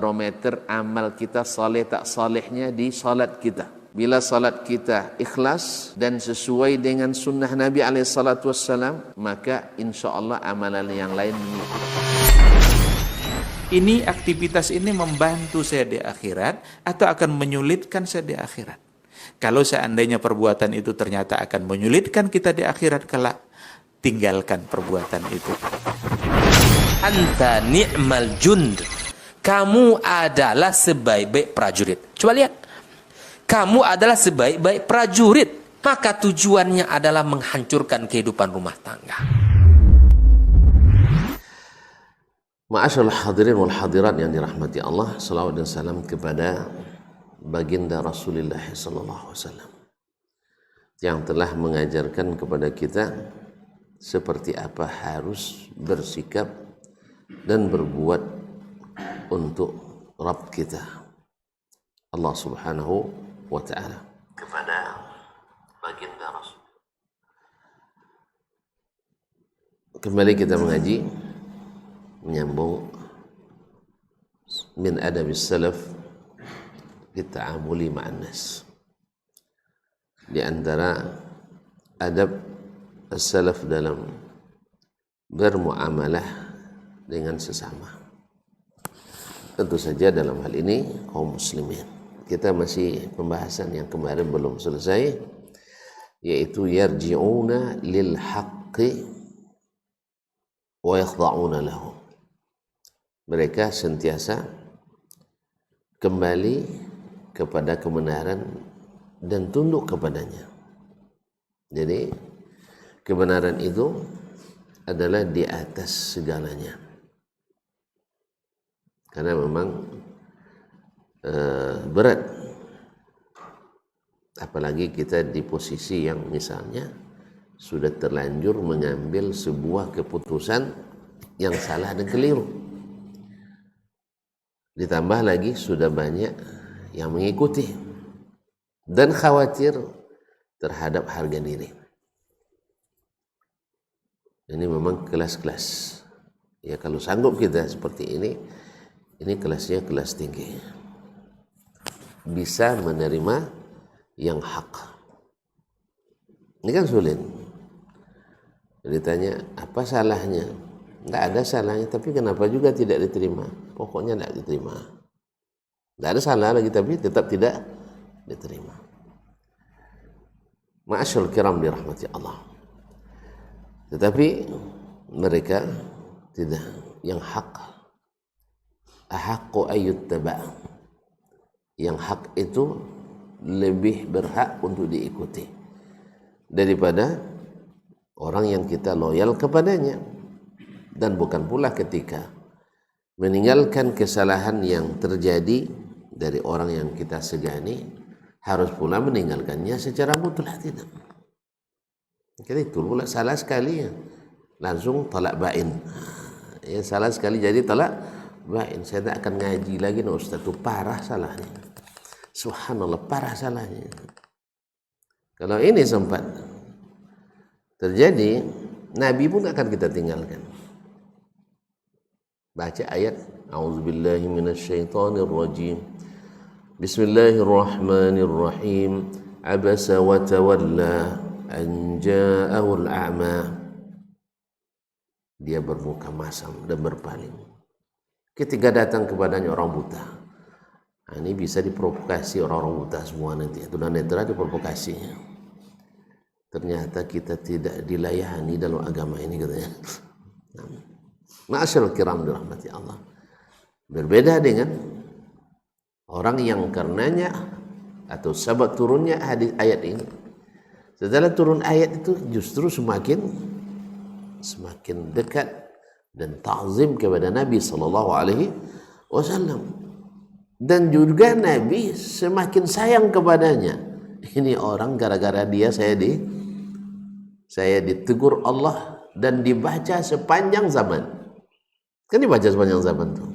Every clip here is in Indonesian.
barometer amal kita saleh tak salehnya di salat kita. Bila salat kita ikhlas dan sesuai dengan sunnah Nabi SAW, maka insya Allah amalan yang lain mengikuti. Ini aktivitas ini membantu saya di akhirat atau akan menyulitkan saya di akhirat? Kalau seandainya perbuatan itu ternyata akan menyulitkan kita di akhirat kelak, tinggalkan perbuatan itu. Anta ni'mal jund. Kamu adalah sebaik-baik prajurit. Coba lihat. Kamu adalah sebaik-baik prajurit. Maka tujuannya adalah menghancurkan kehidupan rumah tangga. Ma'asyarul hadirin wal hadirat yang dirahmati Allah, salawat dan salam kepada baginda Rasulullah SAW yang telah mengajarkan kepada kita seperti apa harus bersikap dan berbuat untuk Rabb kita Allah Subhanahu wa ta'ala. Kepada baginda Rasul, kembali kita mengaji menyambung min adabis salaf bita'amuli ma'an nas. Di antara adab as-salaf dalam bermuamalah dengan sesama, tentu saja dalam hal ini kaum muslimin. Kita masih pembahasan yang kemarin belum selesai, yaitu yarji'una lil haqqi wa yakhda'una lahu. Mereka sentiasa kembali kepada kebenaran dan tunduk kepadanya. Jadi kebenaran itu adalah di atas segalanya. Karena memang berat, apalagi kita di posisi yang misalnya sudah terlanjur mengambil sebuah keputusan yang salah dan keliru. Ditambah lagi sudah banyak yang mengikuti dan khawatir terhadap harga diri. Ini memang kelas-kelas. Ya, kalau sanggup kita seperti ini kelasnya kelas tinggi. Bisa menerima yang hak. Ini kan sulit. Ditanya, apa salahnya? Tidak ada salahnya, tapi kenapa juga tidak diterima? Pokoknya tidak diterima. Tidak ada salah lagi, tapi tetap tidak diterima. Ma'asyarul kiram dirahmati Allah. Tetapi mereka tidak, yang hak. Ahaqqu ayyuttaba'. Yang hak itu lebih berhak untuk diikuti daripada orang yang kita loyal kepadanya. Dan bukan pula ketika meninggalkan kesalahan yang terjadi dari orang yang kita segani, harus pula meninggalkannya secara mutlak, tidak. Jadi itu pula salah sekali ya, langsung talak bain. Ya, salah sekali jadi talak bain. Saya tak akan ngaji lagi, no Ustaz, itu parah salahnya. Subhanallah, parah salahnya. Kalau ini sempat terjadi, Nabi pun akan kita tinggalkan. Baca ayat A'udzubillahi minasyaitonirrajim. Bismillahirrahmanirrahim. Abasa wa tawalla an ja'ahul a'ma. Dia bermuka masam dan berpaling ketika datang kepadanya orang buta. Nah, ini bisa diprovokasi orang-orang buta semua nanti. Itu dan netra diprovokasinya. Ternyata kita tidak dilayani dalam agama ini, katanya. Ma'asyarul kiram dirahmati Allah. Berbeda dengan orang yang karenanya atau sebab turunnya hadis ayat ini. Setelah turun ayat itu justru semakin dekat dan ta'zim kepada Nabi SAW. Dan juga Nabi semakin sayang kepadanya. Ini orang gara-gara dia saya ditegur Allah dan dibaca sepanjang zaman. Kan dibaca sepanjang zaman tuh.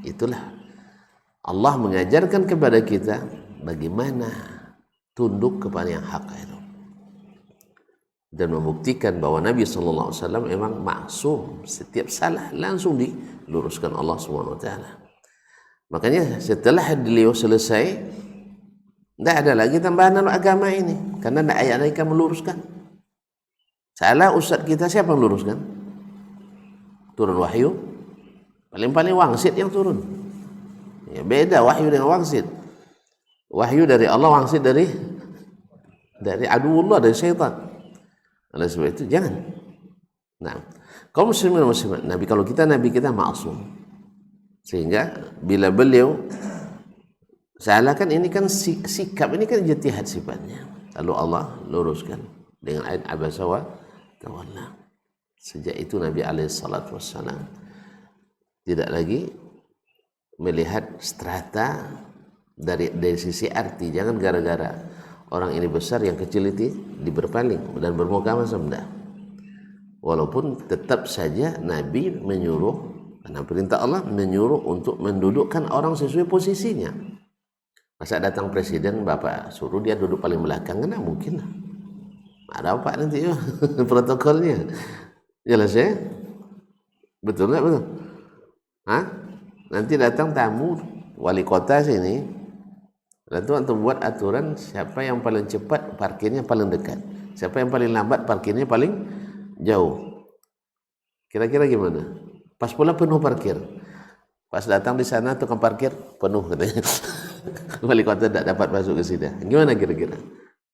Itulah Allah mengajarkan kepada kita bagaimana tunduk kepada yang hak itu. Dan membuktikan bahwa Nabi SAW memang maksum, setiap salah langsung diluruskan Allah SWT. Makanya setelah beliau selesai, tidak ada lagi tambahan agama ini, karena tidak ayat mereka meluruskan. Salah ustaz kita, siapa yang meluruskan? Turun wahyu, paling-paling wangsit yang turun. Ya, beda wahyu dengan wangsit. Wahyu dari Allah, wangsit dari aduullah, dari syaitan. Oleh sebab itu jangan. Nah, kaum muslimin muslimat, Nabi kita maksum. Sehingga bila beliau salah, kan ini kan sikap, ini kan ijtihad sifatnya. Lalu Allah luruskan dengan ayat abasa wa tawalla. Sejak itu Nabi alaihissalatu wassalam tidak lagi melihat strata dari sisi arti. Jangan gara-gara orang ini besar, yang kecil itu diberpaling dan bermuka masam. Walaupun tetap saja Nabi menyuruh, karena perintah Allah menyuruh untuk mendudukkan orang sesuai posisinya. Masa datang presiden, bapak suruh dia duduk paling belakang, kan mungkin lah. Ada apa nanti protokolnya? Jelas ya? Betul nggak betul? Hah? Nanti datang tamu wali kota sini, lalu untuk buat aturan siapa yang paling cepat parkirnya paling dekat, siapa yang paling lambat parkirnya paling jauh. Kira-kira gimana? Pas pula penuh parkir. Pas datang di sana tukang parkir penuh katanya. Wali kota tidak dapat masuk ke sini. Gimana kira-kira?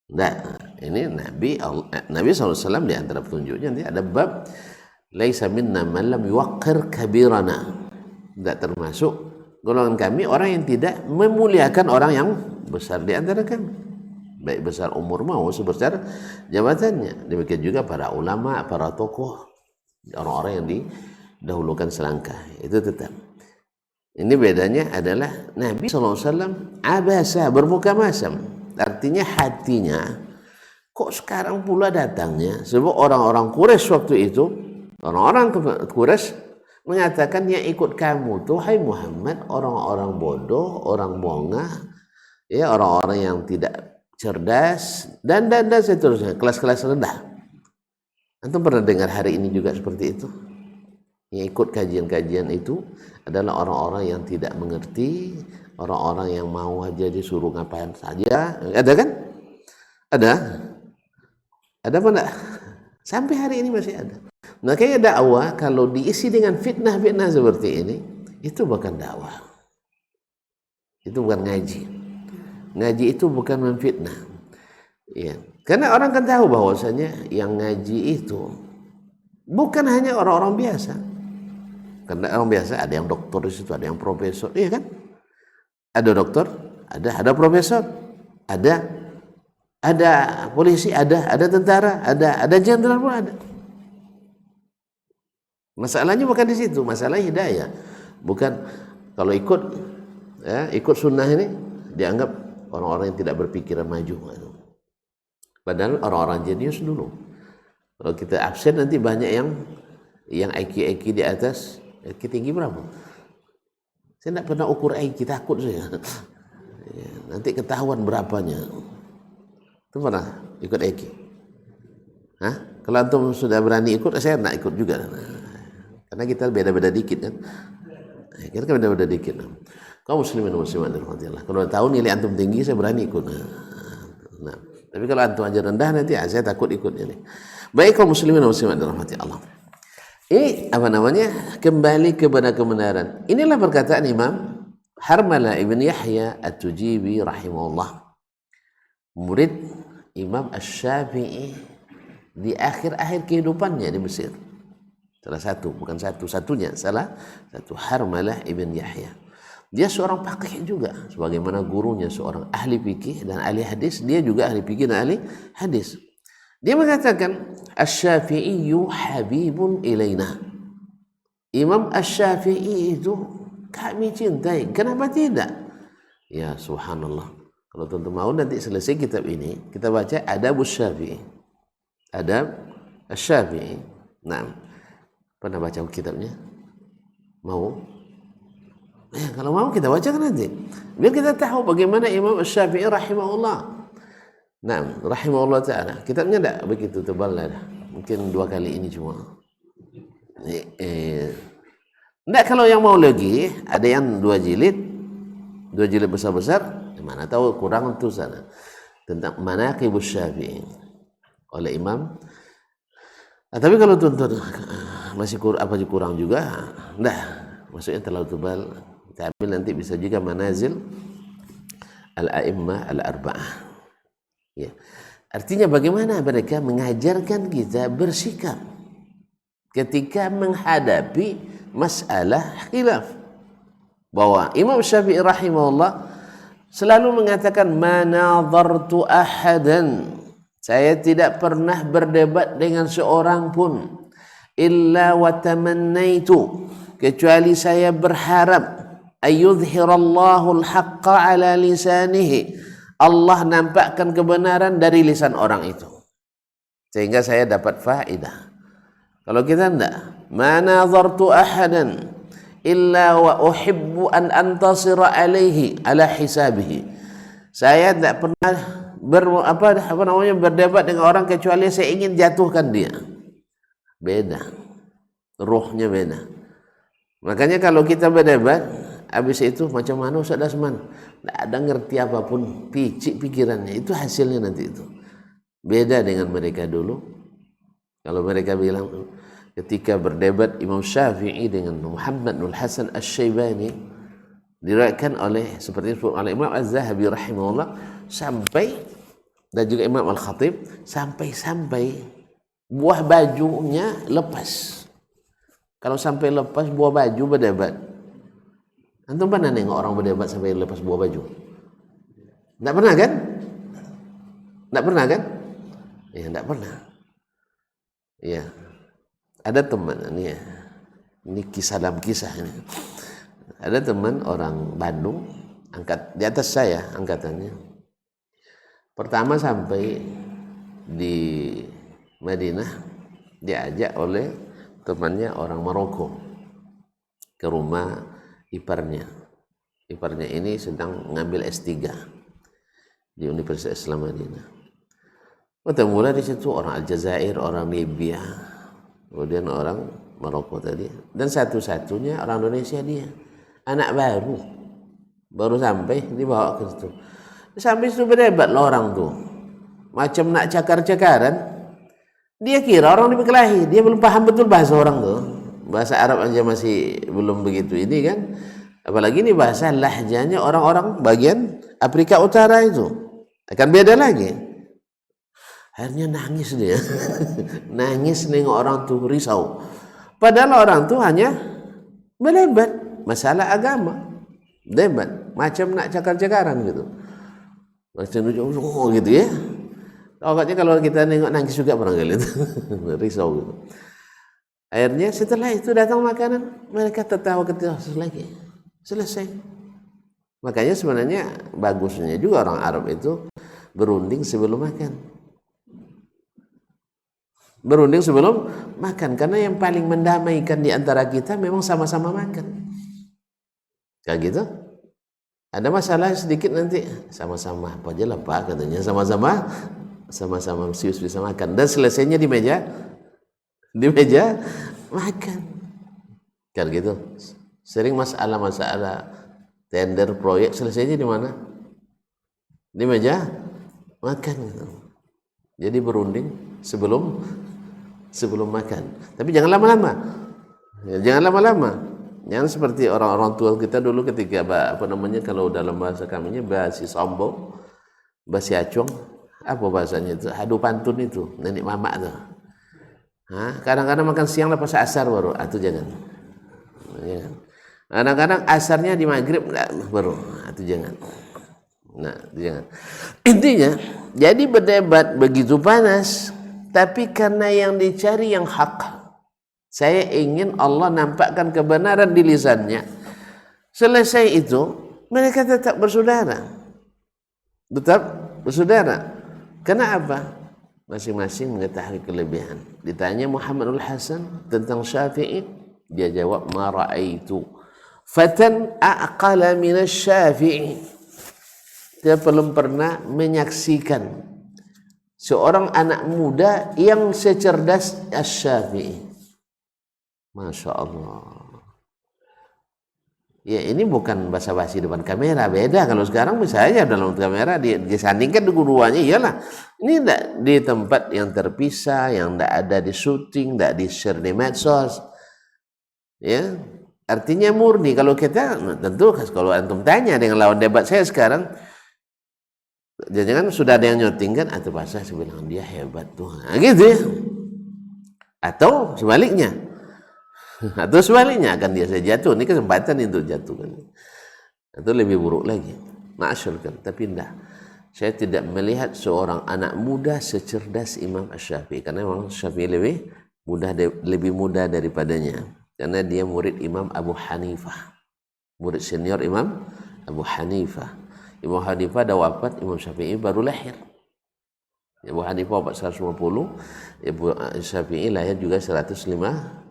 Nah, ini Nabi SAW di antara petunjuknya nanti ada bab laisa minna man lam yuwaqqir kabirana. Tidak termasuk golongan kami orang yang tidak memuliakan orang yang besar di antara kami, baik besar umur mau sebesar jabatannya. Demikian juga para ulama, para tokoh, orang-orang yang didahulukan selangkah, itu tetap. Ini bedanya adalah Nabi SAW abasa, bermuka masam. Artinya hatinya kok sekarang pula datangnya. Sebab orang-orang Quraisy waktu itu, orang-orang Quraisy menyatakan yang ikut kamu tuh, hai Muhammad, orang-orang bodoh, orang bongah, ya, orang-orang yang tidak cerdas, dan seterusnya, kelas-kelas rendah. Antum pernah dengar hari ini juga seperti itu? Yang ikut kajian-kajian itu adalah orang-orang yang tidak mengerti, orang-orang yang mau aja disuruh ngapain saja. Ada kan? Ada apa enggak? Sampai hari ini masih ada. Makanya dakwah kalau diisi dengan fitnah-fitnah seperti ini, itu bukan dakwah. Itu bukan ngaji. Ngaji itu bukan memfitnah. Ya. Karena orang kan tahu bahwasanya yang ngaji itu bukan hanya orang-orang biasa. Karena orang biasa ada yang doktor di situ, ada yang profesor, iya kan? Ada dokter, ada profesor, ada polisi, ada tentara, ada jenderal pun ada. Masalahnya bukan di situ, masalah hidayah. Bukan kalau ikut sunnah ini dianggap orang-orang yang tidak berpikiran maju. Padahal orang-orang jenius dulu. Kalau kita absen nanti banyak yang IQ di atas, IQ tinggi berapa? Saya tidak pernah ukur IQ, takut saya. Nanti ketahuan berapanya. Itu pernah ikut IQ? Hah? Kalau antum sudah berani ikut, saya nak ikut juga. Karena kita beda-beda dikit kan. Kita kan beda-beda dikit. Kaum muslimin dan muslimat dirahmatillah. Kalau tahu nilai antum tinggi, saya berani ikut. Nah, tapi kalau antum aja rendah nanti saya takut ikutnya nih. Baik kaum muslimin dan muslimat dirahmatillah. Ini apa namanya? Kembali kepada kebenaran. Inilah perkataan Imam Harmalah ibn Yahya At-Tujibi rahimahullah, murid Imam Asy-Syafi'i di akhir-akhir kehidupannya di Mesir. Salah satu, bukan satu-satunya, salah satu, Harmalah ibn Yahya. Dia seorang faqih juga, sebagaimana gurunya seorang ahli fikih dan ahli hadis, dia juga ahli fikih dan ahli hadis. Dia mengatakan, Asy-Syafi'iyyu habibun ilaina. Imam Asy-Syafi'i itu kami cintai. Kenapa tidak? Ya subhanallah. Kalau teman-teman mau nanti selesai kitab ini, kita baca Adab Asy-Syafi'i. Adab Asy-Syafi'i. Nah, pernah baca kitabnya? Mau? Kalau mau kita bacakan nanti. Biar kita tahu bagaimana Imam Asy-Syafi'i rahimahullah. Nah, rahimahullah ta'ala. Kitabnya tidak begitu tebal lah. Mungkin 2 kali ini cuma. Tidak, kalau yang mau lagi, ada yang 2 jilid, 2 jilid besar-besar, mana tahu kurang tuh sana tentang Manaqibus Syafi'i oleh Imam. Nah, tapi kalau tuntut masih kurang juga, nah maksudnya terlalu tebal. Kita ambil nanti bisa juga Manazil Al-A'immah Al-Arba'ah. Ya. Artinya bagaimana mereka mengajarkan kita bersikap ketika menghadapi masalah khilaf. Bahwa Imam Syafi'i rahimahullah selalu mengatakan manadhartu ahadan, saya tidak pernah berdebat dengan seorang pun illa wa tamannaitu, kecuali saya berharap ayyudhhirallahu al-haqqa ala lisanihi, Allah nampakkan kebenaran dari lisan orang itu sehingga saya dapat faedah. Kalau kita enggak, manadhartu ahadan illa wa uhibbu an antasira alaihi ala hisabihi, saya tidak pernah berdebat dengan orang kecuali saya ingin jatuhkan dia. Beda, ruhnya beda. Makanya kalau kita berdebat habis itu macam mana Ustaz Dasman, tidak ada ngerti apapun, picik pikirannya, itu hasilnya nanti itu beda dengan mereka dulu. Kalau mereka bilang ketika berdebat Imam Syafi'i dengan Muhammad bin Hasan Asy-Syaibani, diriwayatkan oleh seperti oleh Imam Az-Zahabi rahimahullah, sampai dan juga Imam Al-Khatib sampai buah bajunya lepas. Kalau sampai lepas buah baju berdebat, antum pernah nengok orang berdebat sampai lepas buah baju? Tidak pernah kan? Tidak pernah kan? Ya, tidak pernah. Ya. Ada teman ini kisah dalam kisah ini. Ada teman orang Bandung, di atas saya angkatannya. Pertama sampai di Madinah diajak oleh temannya orang Maroko ke rumah iparnya. Iparnya ini sedang mengambil S3 di Universitas Islam Madinah. Ketemulah di situ orang Aljazair, orang Libya, kemudian orang Maroko tadi, dan satu-satunya orang Indonesia dia, anak baru sampai dibawa ke situ. Sampai situ berdebat lah orang tuh, macam nak cakar-cakaran. Dia kira orang dibekelahi, dia belum paham betul bahasa orang tuh, bahasa Arab aja masih belum begitu ini kan, apalagi ini bahasa lahjanya orang-orang bagian Afrika Utara itu akan beda lagi. Akhirnya nangis dia. Nangis nengok orang tuh, risau. Padahal orang tuh hanya berdebat masalah agama. Debat macam nak cakar-cakaran gitu. Macam gitu ya. Agaknya kalau kita nengok nangis juga barangkali itu. Risau gitu. Akhirnya setelah itu datang makanan, mereka tertawa-ketawa lagi. Selesai. Makanya sebenarnya bagusnya juga orang Arab itu berunding sebelum makan. Berunding sebelum makan, karena yang paling mendamaikan di antara kita memang sama-sama makan. Kayak gitu. Ada masalah sedikit nanti sama-sama apa aja lah Pak katanya, sama-sama bisa makan, dan selesainya di meja makan. Kayak gitu. Sering masalah tender proyek selesainya di mana? Di meja makan gitu. Jadi berunding sebelum makan. Tapi jangan lama-lama. Ya, jangan lama-lama. Jangan seperti orang-orang tua kita dulu ketika kalau dalam bahasa kaminya basi sombong, basi acung, apa bahasanya itu? Adu pantun itu, nenek mama tuh. Kadang-kadang makan siang lepas asar baru, itu jangan. Ya. Kadang-kadang asarnya di maghrib baru, itu jangan. Nah, jangan. Intinya, jadi berdebat begitu panas, tapi karena yang dicari yang hak. Saya ingin Allah nampakkan kebenaran di lisannya. Selesai itu, mereka tetap bersaudara. Kenapa? Masing-masing mengetahui kelebihan. Ditanya Muhammadul Hasan tentang Syafi'i, dia jawab ma ra'aitu fatan aqala min asy-Syafi'i. Dia belum pernah menyaksikan seorang anak muda yang secerdas Asy-Syafi'i. Masya Allah. Ya ini bukan basa-basi depan kamera, beda. Kalau sekarang misalnya dalam kamera disandingkan keduanya, iyalah. Ini tidak di tempat yang terpisah, yang tidak ada di syuting, tidak di share di medsos. Ya, artinya murni. Kalau kita tentu kalau antum tanya dengan lawan debat saya sekarang, jangan sudah ada yang nyuting kan, atau bahasa saya bilang dia hebat tuh, nah, gitu ya. Atau sebaliknya. Atau sebaliknya akan dia saya jatuh, ini kesempatan untuk jatuh kan. Atau lebih buruk lagi, ma'asyarkan. Tapi tidak, saya tidak melihat seorang anak muda secerdas Imam Asy-Syafi'i, karena Imam Asy-Syafi'i lebih muda daripadanya, karena dia murid Imam Abu Hanifah, murid senior Imam Abu Hanifah. Imam Hanifah dah wafat, Imam Syafi'i baru lahir. Abu Hanifah wafat 150, Imam Syafi'i lahir juga 150.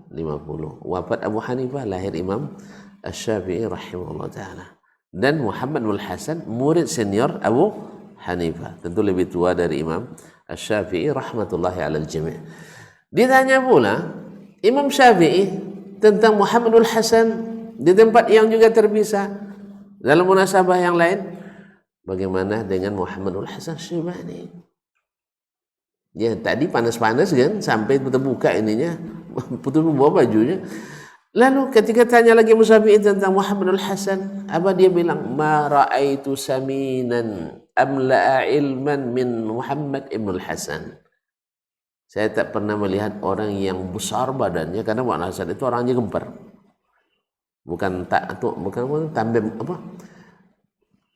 Wafat Abu Hanifah, lahir Imam Asy-Syafi'i rahimahullah ta'ala. Dan Muhammad bin Hasan murid senior Abu Hanifah, tentu lebih tua dari Imam Asy-Syafi'i rahmatullahi alal jami'. Ditanya pula Imam Syafi'i tentang Muhammad bin Hasan di tempat yang juga terpisah dalam munasabah yang lain, bagaimana dengan Muhammad bin Hasan Syaibani? Ya tadi panas-panas kan, sampai terbuka ininya, putus membawa bajunya. Lalu ketika tanya lagi Syafi'i tentang Muhammad al-Hasan, apa dia bilang? Ma ra'aitu saminan amla'a ilman min Muhammad ibn al-Hasan. Saya tak pernah melihat orang yang besar badannya, karena Muhammad al-Hasan itu orangnya gempar. Bukan tambem apa?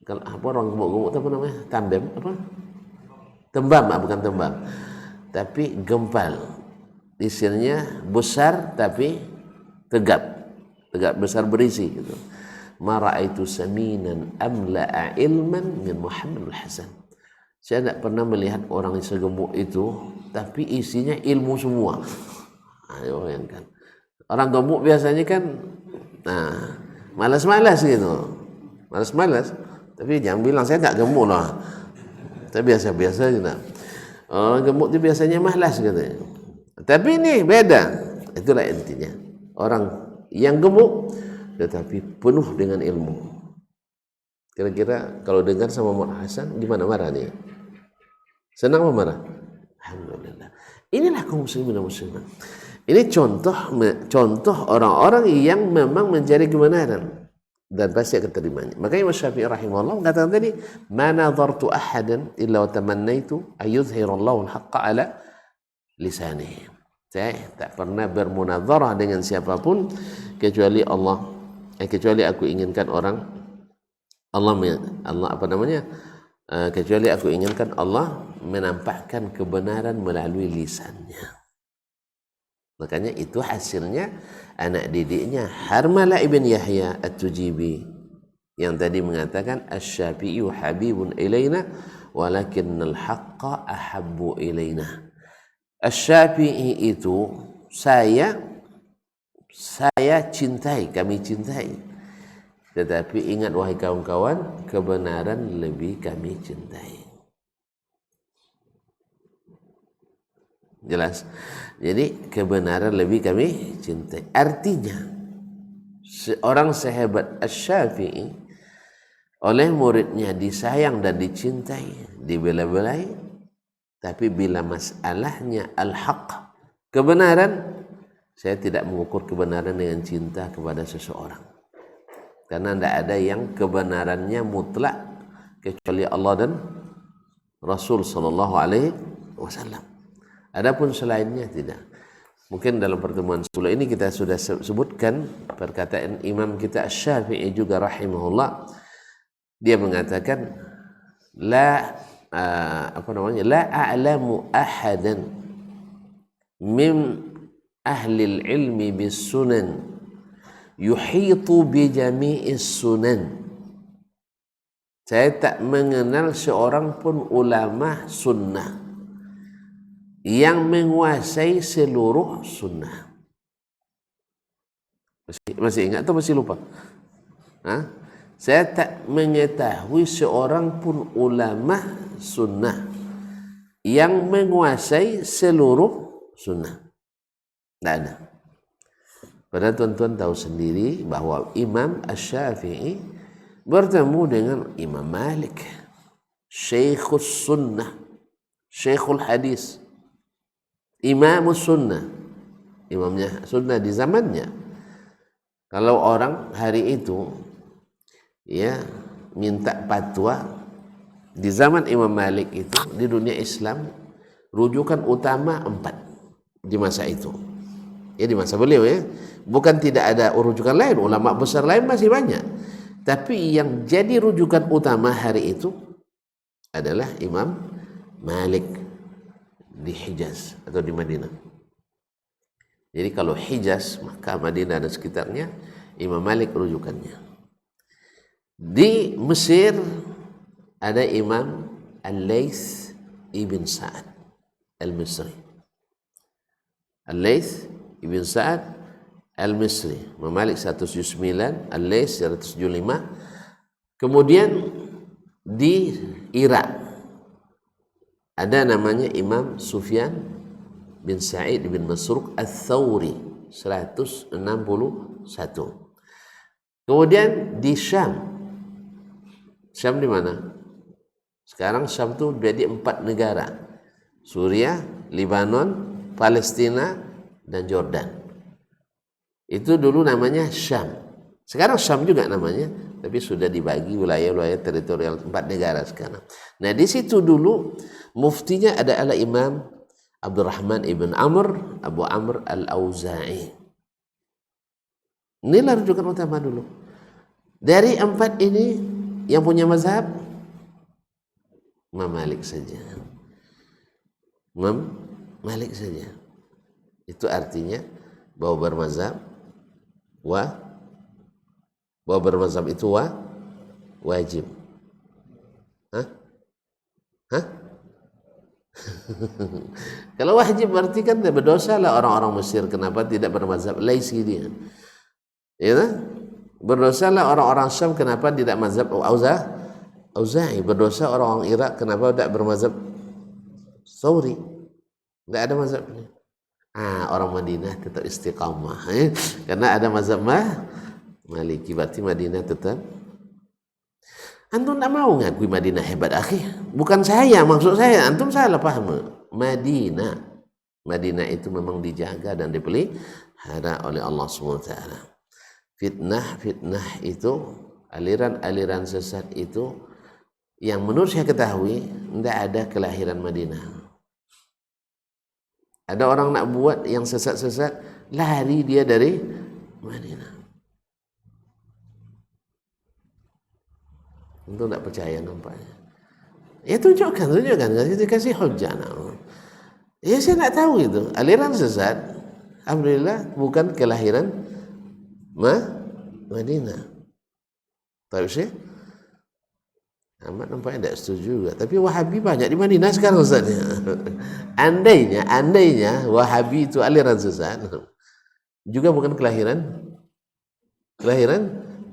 Kalau apa orang gemuk-gemuk itu apa namanya? Tambem apa? Tembam, bukan tembam. Tapi gempal. Istilahnya besar tapi tegap besar berisi gitu. Ma ra'aitu saminan amla'a ilman min Muhammad al-Hasan. Saya tidak pernah melihat orang yang segemuk itu tapi isinya ilmu semua. Ayo bayangkan. Orang gemuk biasanya kan malas-malas gitu. Malas-malas. Tapi jangan bilang saya tak gemuk lah. Saya biasa-biasa gitu. Orang gemuk itu biasanya malas katanya. Tapi ini beda. Itulah intinya. Orang yang gemuk tetapi penuh dengan ilmu. Kira-kira kalau dengar sama Muhammad Hasan gimana marah nih? Senang apa marah? Alhamdulillah. Inilah kaum muslimin dan muslimat. Ini contoh orang-orang yang memang mencari kebenaran dan pasti akan terimanya. Makanya Imam Syafi'i rahimahullah mengatakan tadi, "Ma nadartu ahadan illa wa tamannaitu ayyuzhirallahu al-haqqa ala lisanihi." Saya tak pernah bermunadzarah dengan siapapun kecuali kecuali aku inginkan kecuali aku inginkan Allah menampakkan kebenaran melalui lisannya. Makanya itu hasilnya anak didiknya Harmalah ibn Yahya At-Tujibi yang tadi mengatakan Asy-Syafi'i habibun ilaina walakinnal haqqa ahabbu ilaina. Asy-Syafi'i itu saya cintai, kami cintai. Tetapi ingat wahai kawan-kawan, kebenaran lebih kami cintai. Jelas. Jadi kebenaran lebih kami cintai. Artinya seorang sahabat Asy-Syafi'i oleh muridnya disayang dan dicintai, dibela-belai, tapi bila masalahnya al-haq, kebenaran, saya tidak mengukur kebenaran dengan cinta kepada seseorang. Karena tidak ada yang kebenarannya mutlak kecuali Allah dan Rasul sallallahu alaihi wasallam. Adapun selainnya tidak. Mungkin dalam pertemuan sebelum ini kita sudah sebutkan perkataan imam kita Asy-Syafi'i juga rahimahullah. Dia mengatakan la a'lamu ahadan min ahli al-ilmi bis sunan yuhitu bi jami'is sunan. Saya tak mengenal seorang pun ulama sunnah yang menguasai seluruh sunnah. Masih ingat atau masih lupa? Saya tak mengetahui seorang pun ulama sunnah yang menguasai seluruh sunnah. Tidak ada. Padahal tuan-tuan tahu sendiri bahwa Imam Asy-Syafi'i bertemu dengan Imam Malik, Syekhus Sunnah, Syekhul Hadis, Imamus Sunnah, imamnya sunnah di zamannya. Kalau orang hari itu ya minta fatwa di zaman Imam Malik itu, di dunia Islam rujukan utama 4 di masa itu. Ya di masa beliau ya, bukan tidak ada rujukan lain, ulama besar lain masih banyak, tapi yang jadi rujukan utama hari itu adalah Imam Malik di Hijaz atau di Madinah. Jadi kalau Hijaz, maka Madinah dan sekitarnya, Imam Malik rujukannya. Di Mesir ada Imam Al-Laits ibn Sa'ad Al-Misri. Al-Laits ibn Sa'ad Al-Misri, Imam Malik 179, Al-Laits 175. Kemudian di Irak ada namanya Imam Sufyan bin Sa'id bin Masruq Ats-Tsauri 161. Kemudian di Syam di mana? Sekarang Syam itu jadi 4 negara. Suriah, Lebanon, Palestina, dan Jordan. Itu dulu namanya Syam. Sekarang Syam juga namanya, tapi sudah dibagi wilayah-wilayah teritorial 4 negara sekarang. Nah, di situ dulu muftinya adalah Imam Abdurrahman ibn Amr, Abu Amr al-Auza'i. Inilah rujukan utama dulu. Dari 4 ini yang punya mazhab Imam Malik saja. Imam Malik saja. Itu artinya bahwa bermazhab itu wajib. Hah? Kalau wajib berarti kan berdosa lah orang-orang Mesir. Kenapa tidak bermazhab Laisi dia? Ya, berdosa lah orang-orang Syam. Kenapa tidak mazhab Auza'i? Berdosa orang-orang Irak. Kenapa tidak bermazhab Tsauri? Tidak ada mazhabnya. Orang Madinah tetap istiqamah, karena ada mazhab Maliki. Berarti Madinah tetap. Antum tak mau ngakui Madinah hebat, akhi. Bukan saya, maksud saya antum salah paham. Madinah itu memang dijaga dan dipelihara oleh Allah SWT. Fitnah itu, aliran-aliran sesat itu, yang menurut saya ketahui tidak ada kelahiran Madinah. Ada orang nak buat yang sesat-sesat, lari dia dari Madinah. Untuk tak percaya nampaknya. Ya tunjukkan. Kasih hujjah. Ya saya nak tahu itu. Aliran sesat, alhamdulillah bukan kelahiran Madinah. Tapi sih Ahmad nampaknya tidak setuju juga. Tapi Wahabi banyak di Madinah sekarang Ustaznya. Andainya Wahabi itu aliran sesat, juga bukan kelahiran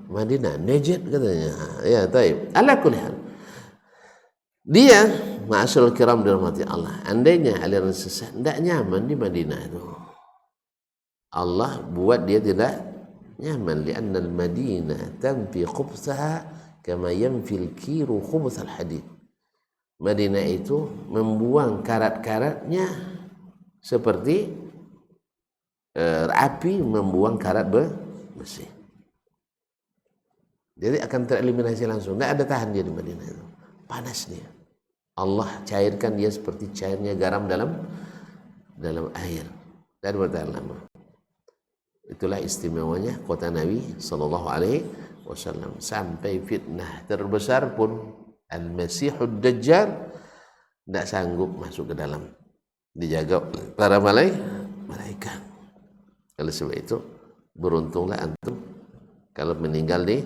Madinah, Najd katanya. Ya, taib. Ala kulli hal. Dia, ma'asyiral kiram dirahmati Allah, andainya aliran sesat tidak nyaman di Madinah itu. Allah buat dia tidak nyaman, li'anna al-Madinah tanfi khubthaha kama yanfil kiru khubthal hadid. Madinah itu membuang karat-karatnya seperti api membuang karat besi. Jadi akan tereliminasi langsung. Tidak ada tahan dia di Madinah itu. Panas dia. Allah cairkan dia seperti cairnya garam dalam air. Dan bertahan lama. Itulah istimewanya kota Nabi SAW. Sampai fitnah terbesar pun Al-Masihud Dajjal tidak sanggup masuk ke dalam. Dijaga para malaikat. Oleh sebab itu beruntunglah antum kalau meninggal di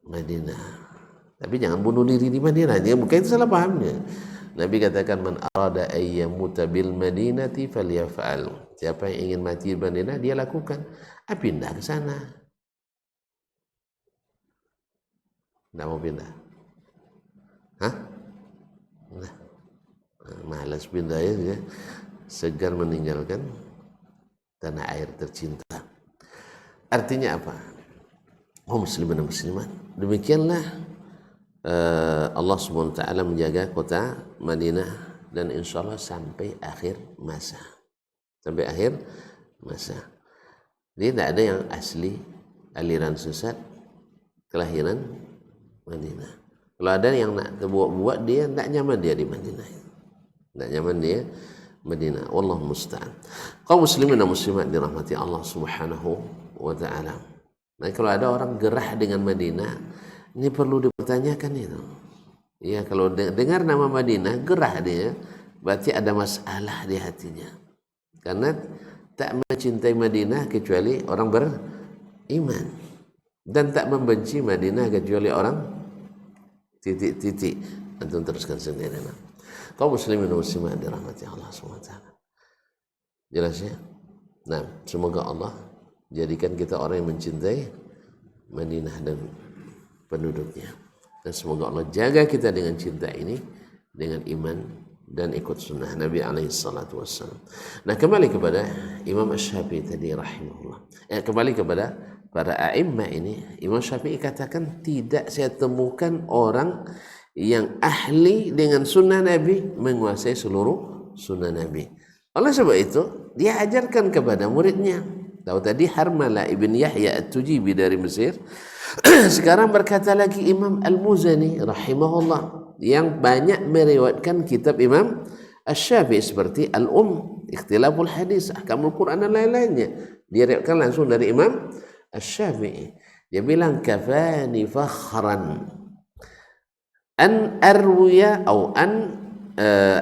Madinah. Tapi jangan bunuh diri di Madinah. Bukan itu salah pahamnya. Nabi katakan man arada ayyamuta bil madinati falyaf'al. Siapa yang ingin mati di Madinah dia lakukan. Pindah ke sana. Tidak mau pindah. Nah, malas pindah ya. Segar meninggalkan tanah air tercinta. Artinya apa? Oh muslimin dan muslimat, demikianlah Allah SWT menjaga kota Madinah dan insya Allah sampai akhir masa. Sampai akhir masa. Dia tidak ada yang asli aliran sesat kelahiran Madinah. Kalau ada yang nak buat dia tidak nyaman dia di Madinah. Tidak nyaman dia Madinah. Wallahu musta'an. Kaum muslimin dan muslimat dirahmati Allah Subhanahu wa taala. Nah, kalau ada orang gerah dengan Madinah, ini perlu dipertanyakan itu. Ya, kalau dengar nama Madinah gerah dia, berarti ada masalah di hatinya. Karena tak mencintai Madinah kecuali orang beriman, dan tak membenci Madinah kecuali orang titik-titik. Antum teruskan sendiri. Kaum muslimin dan muslimat dirahmati Allah SWT. Jelas ya? Nah, semoga Allah jadikan kita orang yang mencintai Madinah dan penduduknya. Dan semoga Allah jaga kita dengan cinta ini, dengan iman dan ikut sunnah Nabi alaihissalatu wassalam. Nah, kembali kepada Imam Syafi'i tadi rahimahullah. Kembali kepada para a'immah ini, Imam Syafi'i katakan tidak saya temukan orang yang ahli dengan sunnah Nabi menguasai seluruh sunnah Nabi. Oleh sebab itu dia ajarkan kepada muridnya. Tahu tadi Harmalah ibn Yahya At-Tujibi dari Mesir. Sekarang berkata lagi Imam Al-Muzani rahimahullah yang banyak meriwayatkan kitab Imam Asy-Syafi'i seperti Ikhtilaful Hadis, Ahkamul Quran dan lain-lainnya. Dia riwayatkan langsung dari Imam Asy-Syafi'i. Dia bilang kafani fakhran an arwiya atau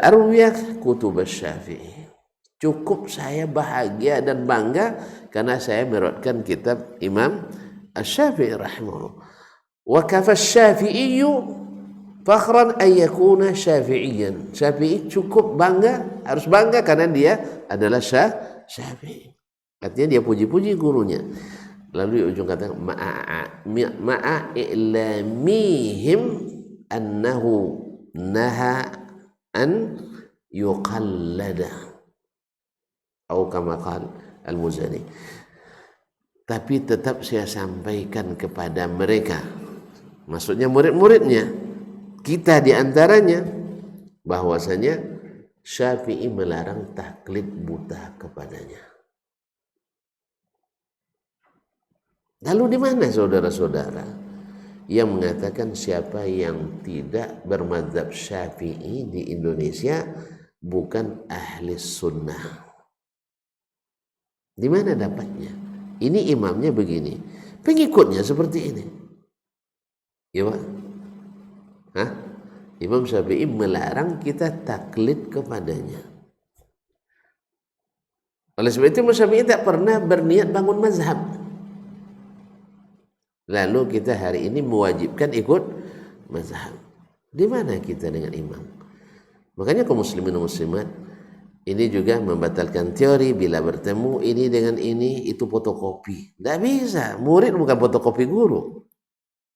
arwiya kutub Asy-Syafi'i. Cukup saya bahagia dan bangga karena saya meriwayatkan kitab Imam Asy-Syafi'i rahimahullah. Wa kafa Asy-Syafi'i fakhran an yakuna Syafi'iyan. Syafi'i cukup bangga, harus bangga karena dia adalah Syafi'i. Artinya dia puji-puji gurunya. Lalu di ujung kata ma'a i'lamihim annahu naha an yuqallada. Atau kama qala Al-Muzani. Tapi tetap saya sampaikan kepada mereka, maksudnya murid-muridnya, kita di antaranya, bahwasanya Syafi'i melarang taklid buta kepadanya. Lalu di mana saudara-saudara yang mengatakan siapa yang tidak bermadzhab Syafi'i di Indonesia bukan ahli sunnah? Di mana dapatnya? Ini imamnya begini, pengikutnya seperti ini. Ya Pak? Hah? Imam Syafi'i melarang kita taklid kepadanya. Oleh sebab itu Imam Syafi'i tak pernah berniat bangun mazhab. Lalu kita hari ini mewajibkan ikut mazhab. Di mana kita dengan imam? Makanya kaum muslimin dan muslimat, ini juga membatalkan teori bila bertemu ini dengan ini itu fotokopi. Tidak bisa. Murid bukan fotokopi guru.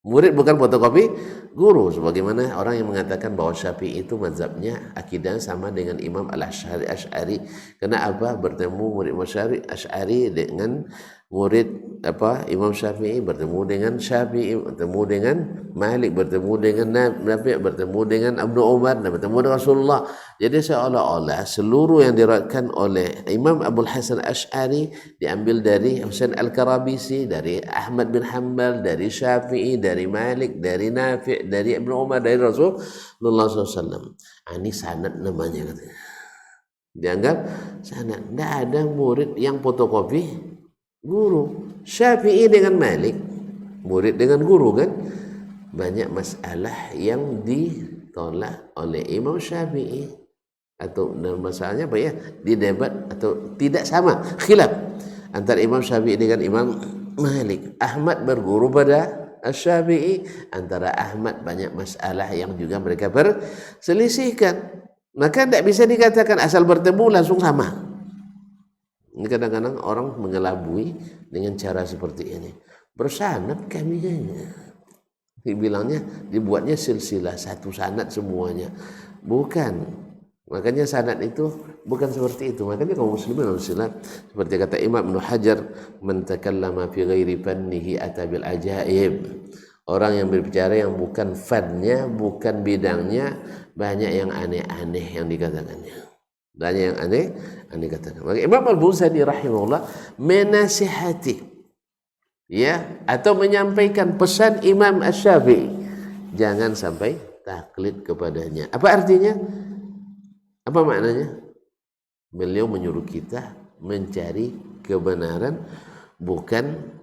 Murid bukan fotokopi guru. Sebagaimana orang yang mengatakan bahwa Syafi'i itu mazhabnya akidah sama dengan Imam Al-Asy'ari. Kenapa bertemu murid Asy'ari dengan murid Imam Syafi'i, bertemu dengan Syafi'i, bertemu dengan Malik, bertemu dengan Nafi', bertemu dengan Ibnu Umar, dan bertemu dengan Rasulullah. Jadi seolah-olah seluruh yang diriwayatkan oleh Imam Abul Hasan Asy'ari diambil dari Husain Al-Karabisi, dari Ahmad bin Hanbal, dari Syafi'i, dari Malik, dari Nafi', dari Ibnu Umar, dari Rasulullah SAW. Ini sanad namanya katanya. Dianggap sanad. Tidak ada murid yang fotokopi guru. Syafi'i dengan Malik, murid dengan guru kan. Banyak masalah yang ditolak oleh Imam Syafi'i, atau masalahnya apa ya, didebat atau tidak sama, khilaf antara Imam Syafi'i dengan Imam Malik. Ahmad berguru pada Asy-Syafi'i, antara Ahmad banyak masalah yang juga mereka berselisihkan. Maka tidak bisa dikatakan asal bertemu langsung sama. Ini kadang-kadang orang mengelabui dengan cara seperti ini. Bersanad kami kayaknya. Dibilangnya, dibuatnya silsilah satu sanad semuanya. Bukan. Makanya sanad itu bukan seperti itu. Makanya kaum muslimin dan muslimat, seperti kata Imam Ibnu Hajar, man takallama fi ghairi fannihi ata bil ajaib. Orang yang berbicara yang bukan fannya, bukan bidangnya, banyak yang aneh-aneh yang dikatakannya. Banyak yang aneh dikatakan. Maka Imam Al-Buzani rahimahullah menasihati, ya, atau menyampaikan pesan Imam Asy-Syafi'i, jangan sampai taklid kepadanya. Apa artinya? Apa maknanya? Beliau menyuruh kita mencari kebenaran, bukan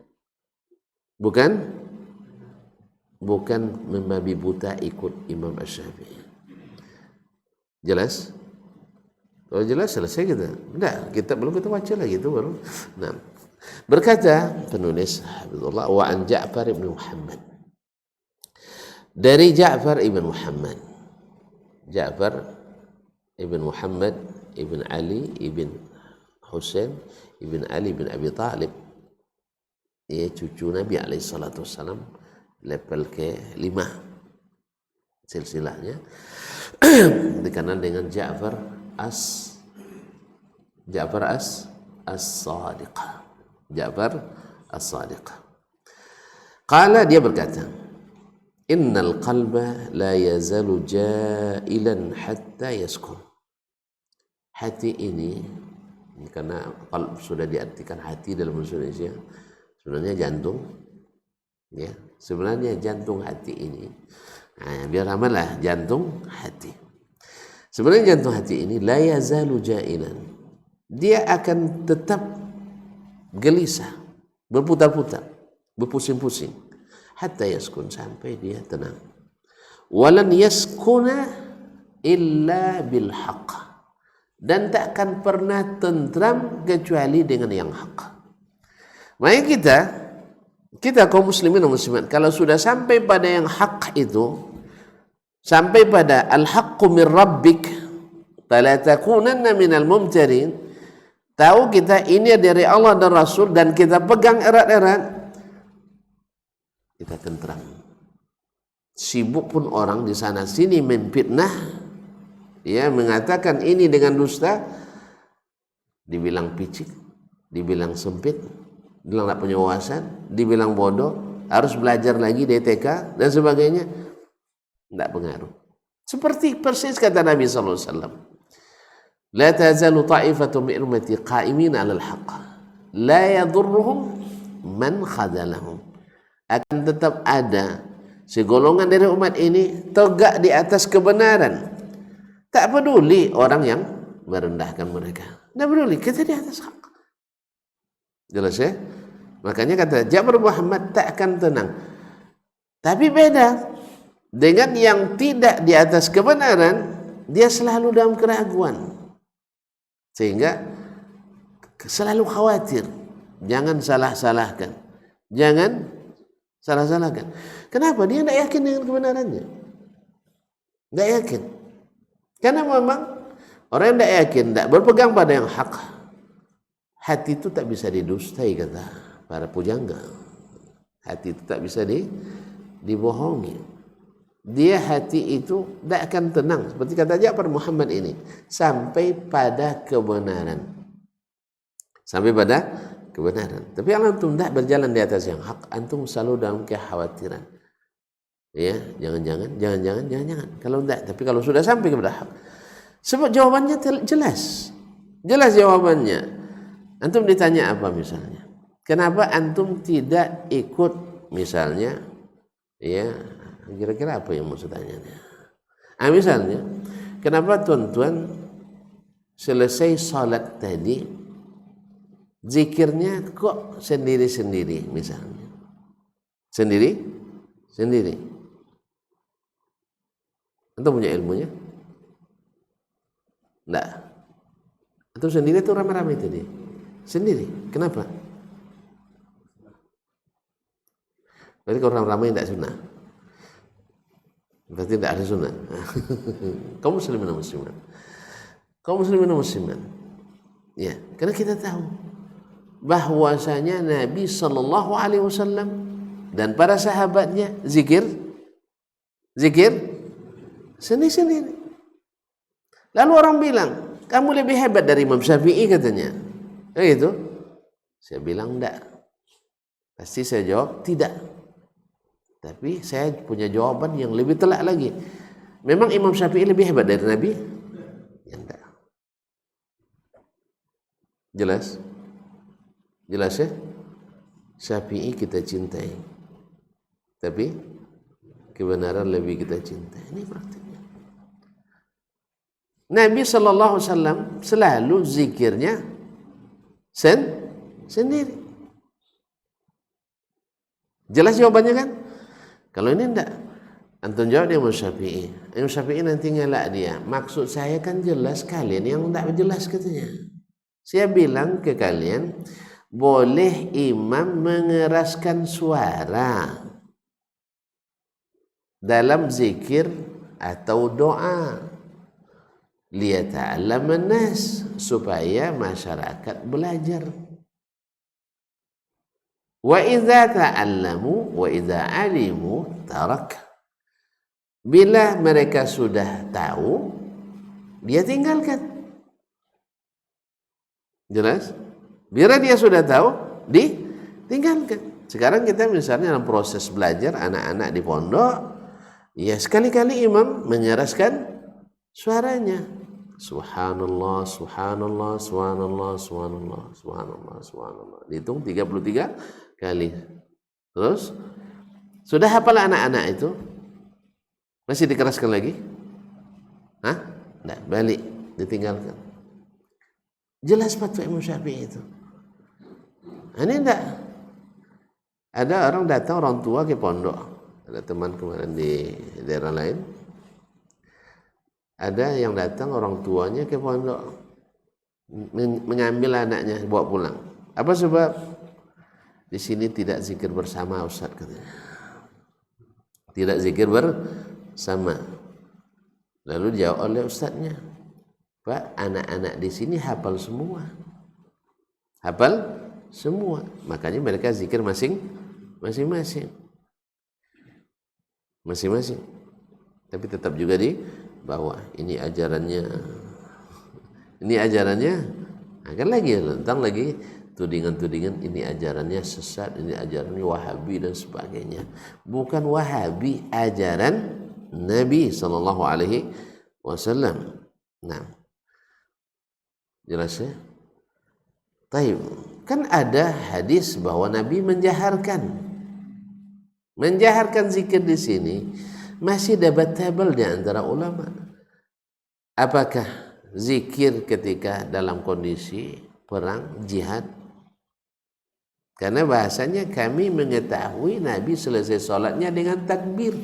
membabi buta ikut Imam Asy-Syafi'i. Jelas? Kalau jelas selesai kita. Enggak, kita baca lagi itu baru. Nah, berkata penulis Habibullah, wa an Ja'far ibn Muhammad. Dari Ja'far ibn Muhammad. Ja'far ibn Muhammad ibn Ali ibn Husain ibn Ali ibn Abi Talib. Ia cucu Nabi alaihi salatu wassalam, level ke-5 silsilahnya. Dikenal dengan Ja'far as-Sadiq. Ja'far as-Sadiq. Qala, dia berkata, innal qalba la yazalu jailan hatta yaskun. Hati ini, karena qalb sudah diartikan hati dalam bahasa Indonesia, sebenarnya jantung, ya. Sebenarnya jantung hati ini, nah, biar amalah jantung hati. Sebenarnya jantung hati ini la yazalu jailan. Dia akan tetap gelisah, berputar-putar, berpusing-pusing, hatta yaskun, sampai dia tenang. Walan yaskuna illa bil haqq. Dan tak akan pernah tentram kecuali dengan yang hak. Makanya kita kaum muslimin dan muslimat, kalau sudah sampai pada yang hak itu, sampai pada al-haqqu min rabbik fala takunanna minal mumtarin, tahu kita ini dari Allah dan Rasul, dan kita pegang erat-erat, kita tentram. Sibuk pun orang di sana sini memfitnah, ya, mengatakan ini dengan dusta, dibilang picik, dibilang sempit, dibilang tak punya wawasan, dibilang bodoh, harus belajar lagi DTK dan sebagainya, tidak pengaruh. Seperti persis kata Nabi SAW, la tazalu ta'ifatu min ummati qa'imin 'alal haqq la yadurruhum man khadalahum. Akan tetap ada segolongan dari umat ini tegak di atas kebenaran. Tak peduli orang yang merendahkan mereka. Tak peduli, kita di atas hak. Jelas ya? Makanya kata Ja'far Muhammad tak akan tenang. Tapi beda dengan yang tidak di atas kebenaran, dia selalu dalam keraguan. Sehingga selalu khawatir. Jangan salah-salahkan. Jangan salah-salahkan. Kenapa? Dia tidak yakin dengan kebenarannya. Tidak yakin. Karena memang orang yang tidak yakin, tidak berpegang pada yang hak, hati itu tak bisa didustai, kata para pujangga. Hati itu tak bisa dibohongi. Dia hati itu tidak akan tenang, seperti kata Ja'far Muhammad ini, sampai pada kebenaran. Sampai pada kebenaran. Tapi kalau antum tidak berjalan di atas yang hak, antum selalu dalam kekhawatiran. Ya, jangan-jangan. Kalau tidak, tapi kalau sudah sampai kepada hak, sebab jawabannya jelas. Jelas jawabannya. Antum ditanya apa misalnya? Kenapa antum tidak ikut misalnya? Ya, kira-kira apa yang maksud tanyanya? Misalnya, kenapa tuan-tuan selesai salat tadi zikirnya kok sendiri-sendiri misalnya? Sendiri. Antum punya ilmunya? Enggak. Antum sendiri itu rame-rame tadi. Sendiri. Kenapa? Berarti kalau orang ramai tidak sunnah. Berarti tidak ada sunnah. Kaum muslimin dan muslimat. Kaum muslimin dan muslimat. Ya, karena kita tahu bahwasanya Nabi sallallahu alaihi wasallam dan para sahabatnya zikir sendiri-sendiri. Lalu orang bilang, kamu lebih hebat dari Imam Syafi'i katanya. Gitu. Saya bilang enggak. Pasti saya jawab tidak. Tapi saya punya jawaban yang lebih telak lagi. Memang Imam Syafi'i lebih hebat dari Nabi? Ya enggak. Jelas? Jelas ya? Syafi'i kita cintai. Tapi kebenaran lebih kita cintai. Ini praktiknya. Nabi SAW selalu zikirnya sendiri. Jelas jawabannya kan? Kalau ini enggak, antum jawab dia Imam Syafi'i. Imam Syafi'i nanti ngelak dia. Maksud saya kan jelas, kalian yang enggak jelas katanya. Saya bilang ke kalian, boleh imam mengeraskan suara dalam zikir atau doa. Liyata'allaman nas, supaya masyarakat belajar. Wa idza ta'allamu wa idza alimu tarak. Bila mereka sudah tahu, dia tinggalkan. Jelas? Bila dia sudah tahu, ditinggalkan. Sekarang kita misalnya dalam proses belajar anak-anak di pondok, ya sekali-kali imam mengeraskan suaranya. Subhanallah, subhanallah, subhanallah, subhanallah, subhanallah, subhanallah. Dihitung 33 kali. Terus sudah hafal anak-anak itu? Masih dikeraskan lagi? Hah? Enggak, balik, ditinggalkan. Jelas fatwa Imam Syafi'i itu. Ini enggak. Ada orang datang, orang tua ke pondok. Ada teman kemarin di daerah lain. Ada yang datang orang tuanya ke pondok, mengambil anaknya bawa pulang. Apa sebab? Di sini tidak zikir bersama Ustaz katanya. Tidak zikir bersama. Lalu dijawab oleh ustaznya, Pak, anak-anak di sini hafal semua. Hafal semua. Makanya mereka zikir masing-masing. Masing-masing. Tapi tetap juga di bawah. Ini ajarannya. Ini ajarannya. Akan lagi tentang lagi tudingan-tudingan ini ajarannya sesat, ini ajarannya Wahabi dan sebagainya. Bukan Wahabi, ajaran Nabi sallallahu alaihi wasallam. Nah. Jelas ya? Taib. Kan ada hadis bahwa Nabi menjaharkan zikir di sini masih debatable di antara ulama. Apakah zikir ketika dalam kondisi perang jihad? Karena bahasanya kami mengetahui Nabi selesai sholatnya dengan takbir.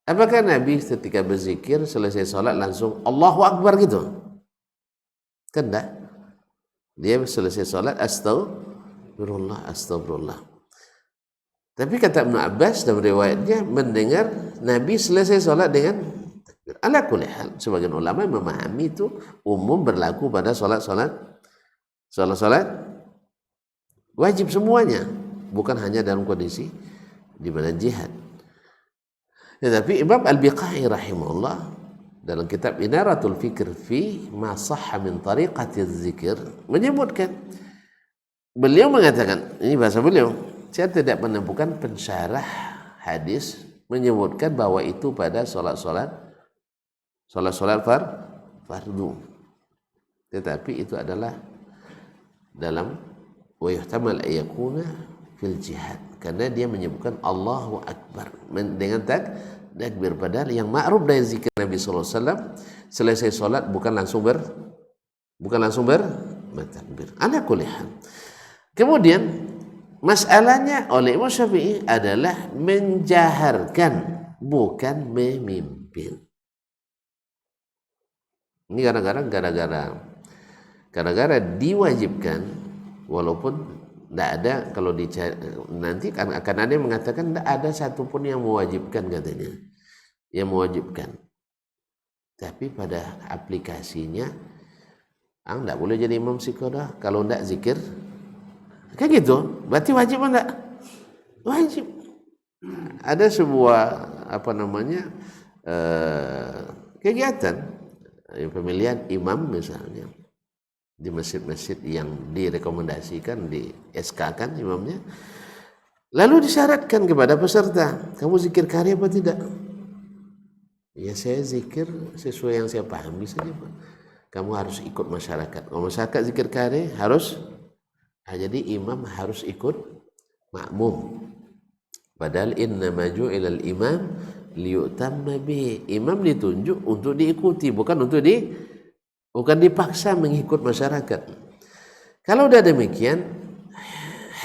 Apakah Nabi ketika berzikir selesai sholat langsung Allahu Akbar gitu? Kan enggak. Dia selesai sholat astagfirullah, astagfirullah. Tapi kata Ibnu Abbas dalam riwayatnya mendengar Nabi selesai sholat dengan takbir. Ala kulli hal, sebagian ulama memahami itu umum berlaku pada sholat wajib semuanya, bukan hanya dalam kondisi di mana jihad. Tetapi Imam Al-Biqai rahimahullah dalam kitab Inaratul Fikr fi ma sahha min tariqati zikir menyebutkan, beliau mengatakan, ini bahasa beliau, saya tidak menemukan pensyarah hadis menyebutkan bahwa itu pada sholat fardu. Tetapi itu adalah dalam wa yuhtamal ayakuna fil jihad, karena dia menyebutkan Allahu Akbar dengan takbir, padahal yang ma'ruf dari zikir Nabi sallallahu alaihi wasallam selesai salat bukan langsung bertakbir. Ala kulli hal. Kemudian masalahnya oleh Imam Syafi'i adalah menjaharkan, bukan memimpin. Ini gara-gara diwajibkan, walaupun tidak ada, kalau nanti akan ada yang mengatakan tidak ada satupun yang mewajibkan katanya, yang mewajibkan. Tapi pada aplikasinya, tidak boleh jadi imam sikodah kalau tidak zikir. Kayak gitu, berarti wajib atau tidak? Wajib. Ada sebuah kegiatan pemilihan imam misalnya di masjid-masjid yang direkomendasikan, di SK-kan imamnya, lalu disyaratkan kepada peserta, kamu zikir karya apa tidak? Ya saya zikir sesuai yang saya pahami saja Pak. Kamu harus ikut masyarakat. Kalau masyarakat zikir karya harus, jadi imam harus ikut makmum. Padahal innama ju'ilal imam liyutamma bihi. Imam ditunjuk untuk diikuti, bukan dipaksa mengikut masyarakat. Kalau udah demikian,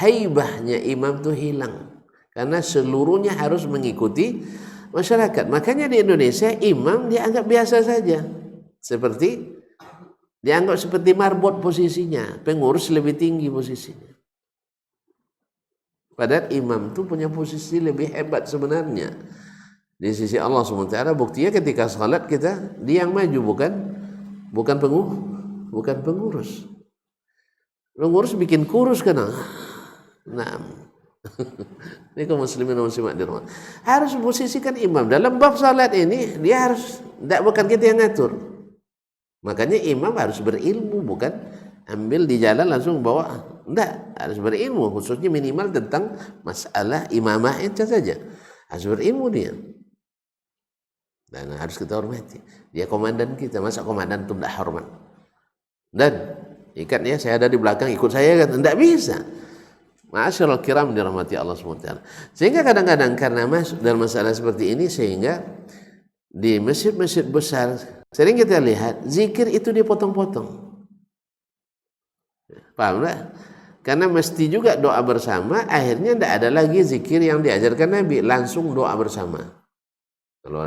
haibahnya imam itu hilang karena seluruhnya harus mengikuti masyarakat. Makanya di Indonesia imam dianggap biasa saja, dianggap seperti marbot posisinya, pengurus lebih tinggi posisinya. Padahal imam itu punya posisi lebih hebat sebenarnya di sisi Allah SWT. Buktinya ketika salat kita, dia yang maju, bukan pengurus. Pengurus bikin kurus kan? Nah, ini kaum muslimin dan muslimat di rumah harus posisikan imam dalam bab salat ini. Dia harus, bukan kita yang ngatur. Makanya imam harus berilmu, bukan ambil di jalan langsung bawa. Enggak, harus berilmu, khususnya minimal tentang masalah imamah itu saja. Harus berilmu dia. Dan harus kita hormati. Dia komandan kita, masa komandan itu tidak hormat? Dan ikatnya saya ada di belakang, ikut saya kan? Tidak bisa. Ma'asyiral kiram dirahmati Allah SWT. Sehingga kadang-kadang karena masuk dalam masalah seperti ini, sehingga di masjid-masjid besar sering kita lihat zikir itu dipotong-potong. Paham tak? Karena mesti juga doa bersama, akhirnya tidak ada lagi zikir yang diajarkan Nabi, langsung doa bersama. Kalau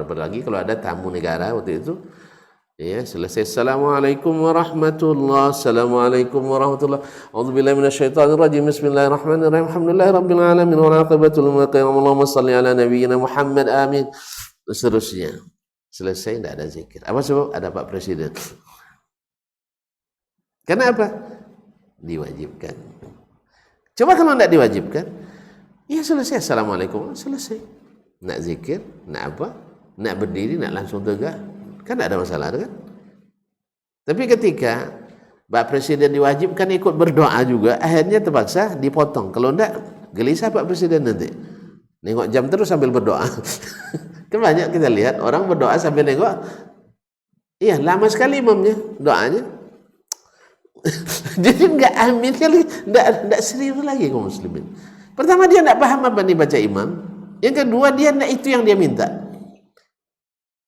ada tamu negara waktu itu, ya selesai Assalamualaikum warahmatullahi, Assalamualaikum warahmatullahi, A'udzubillahi minasyaitonirrajim, Bismillahirrahmanirrahim, Alhamdulillahirabbil alamin, wal 'aqibatul muttaqin, Allahumma shalli ala nabiyyina Muhammad, amin. Seterusnya. Selesai tidak ada zikir. Apa sebab? Ada Pak Presiden. Kenapa? Diwajibkan. Coba kalau tidak diwajibkan, ya selesai Assalamualaikum, selesai. Nak zikir, nak apa? Nak berdiri, nak langsung tegak, kan tidak ada masalah kan? Tapi ketika Pak Presiden diwajibkan ikut berdoa juga, akhirnya terpaksa dipotong. Kalau tidak, gelisah Pak Presiden nanti. Nengok jam terus sambil berdoa. Kan banyak kita lihat orang berdoa sambil nengok. Iya, lama sekali imamnya doanya. Jadi enggak amin kali, enggak serius lagi kaum muslimin. Pertama dia enggak paham apa yang dibaca imam. Yang kedua dia enggak itu yang dia minta.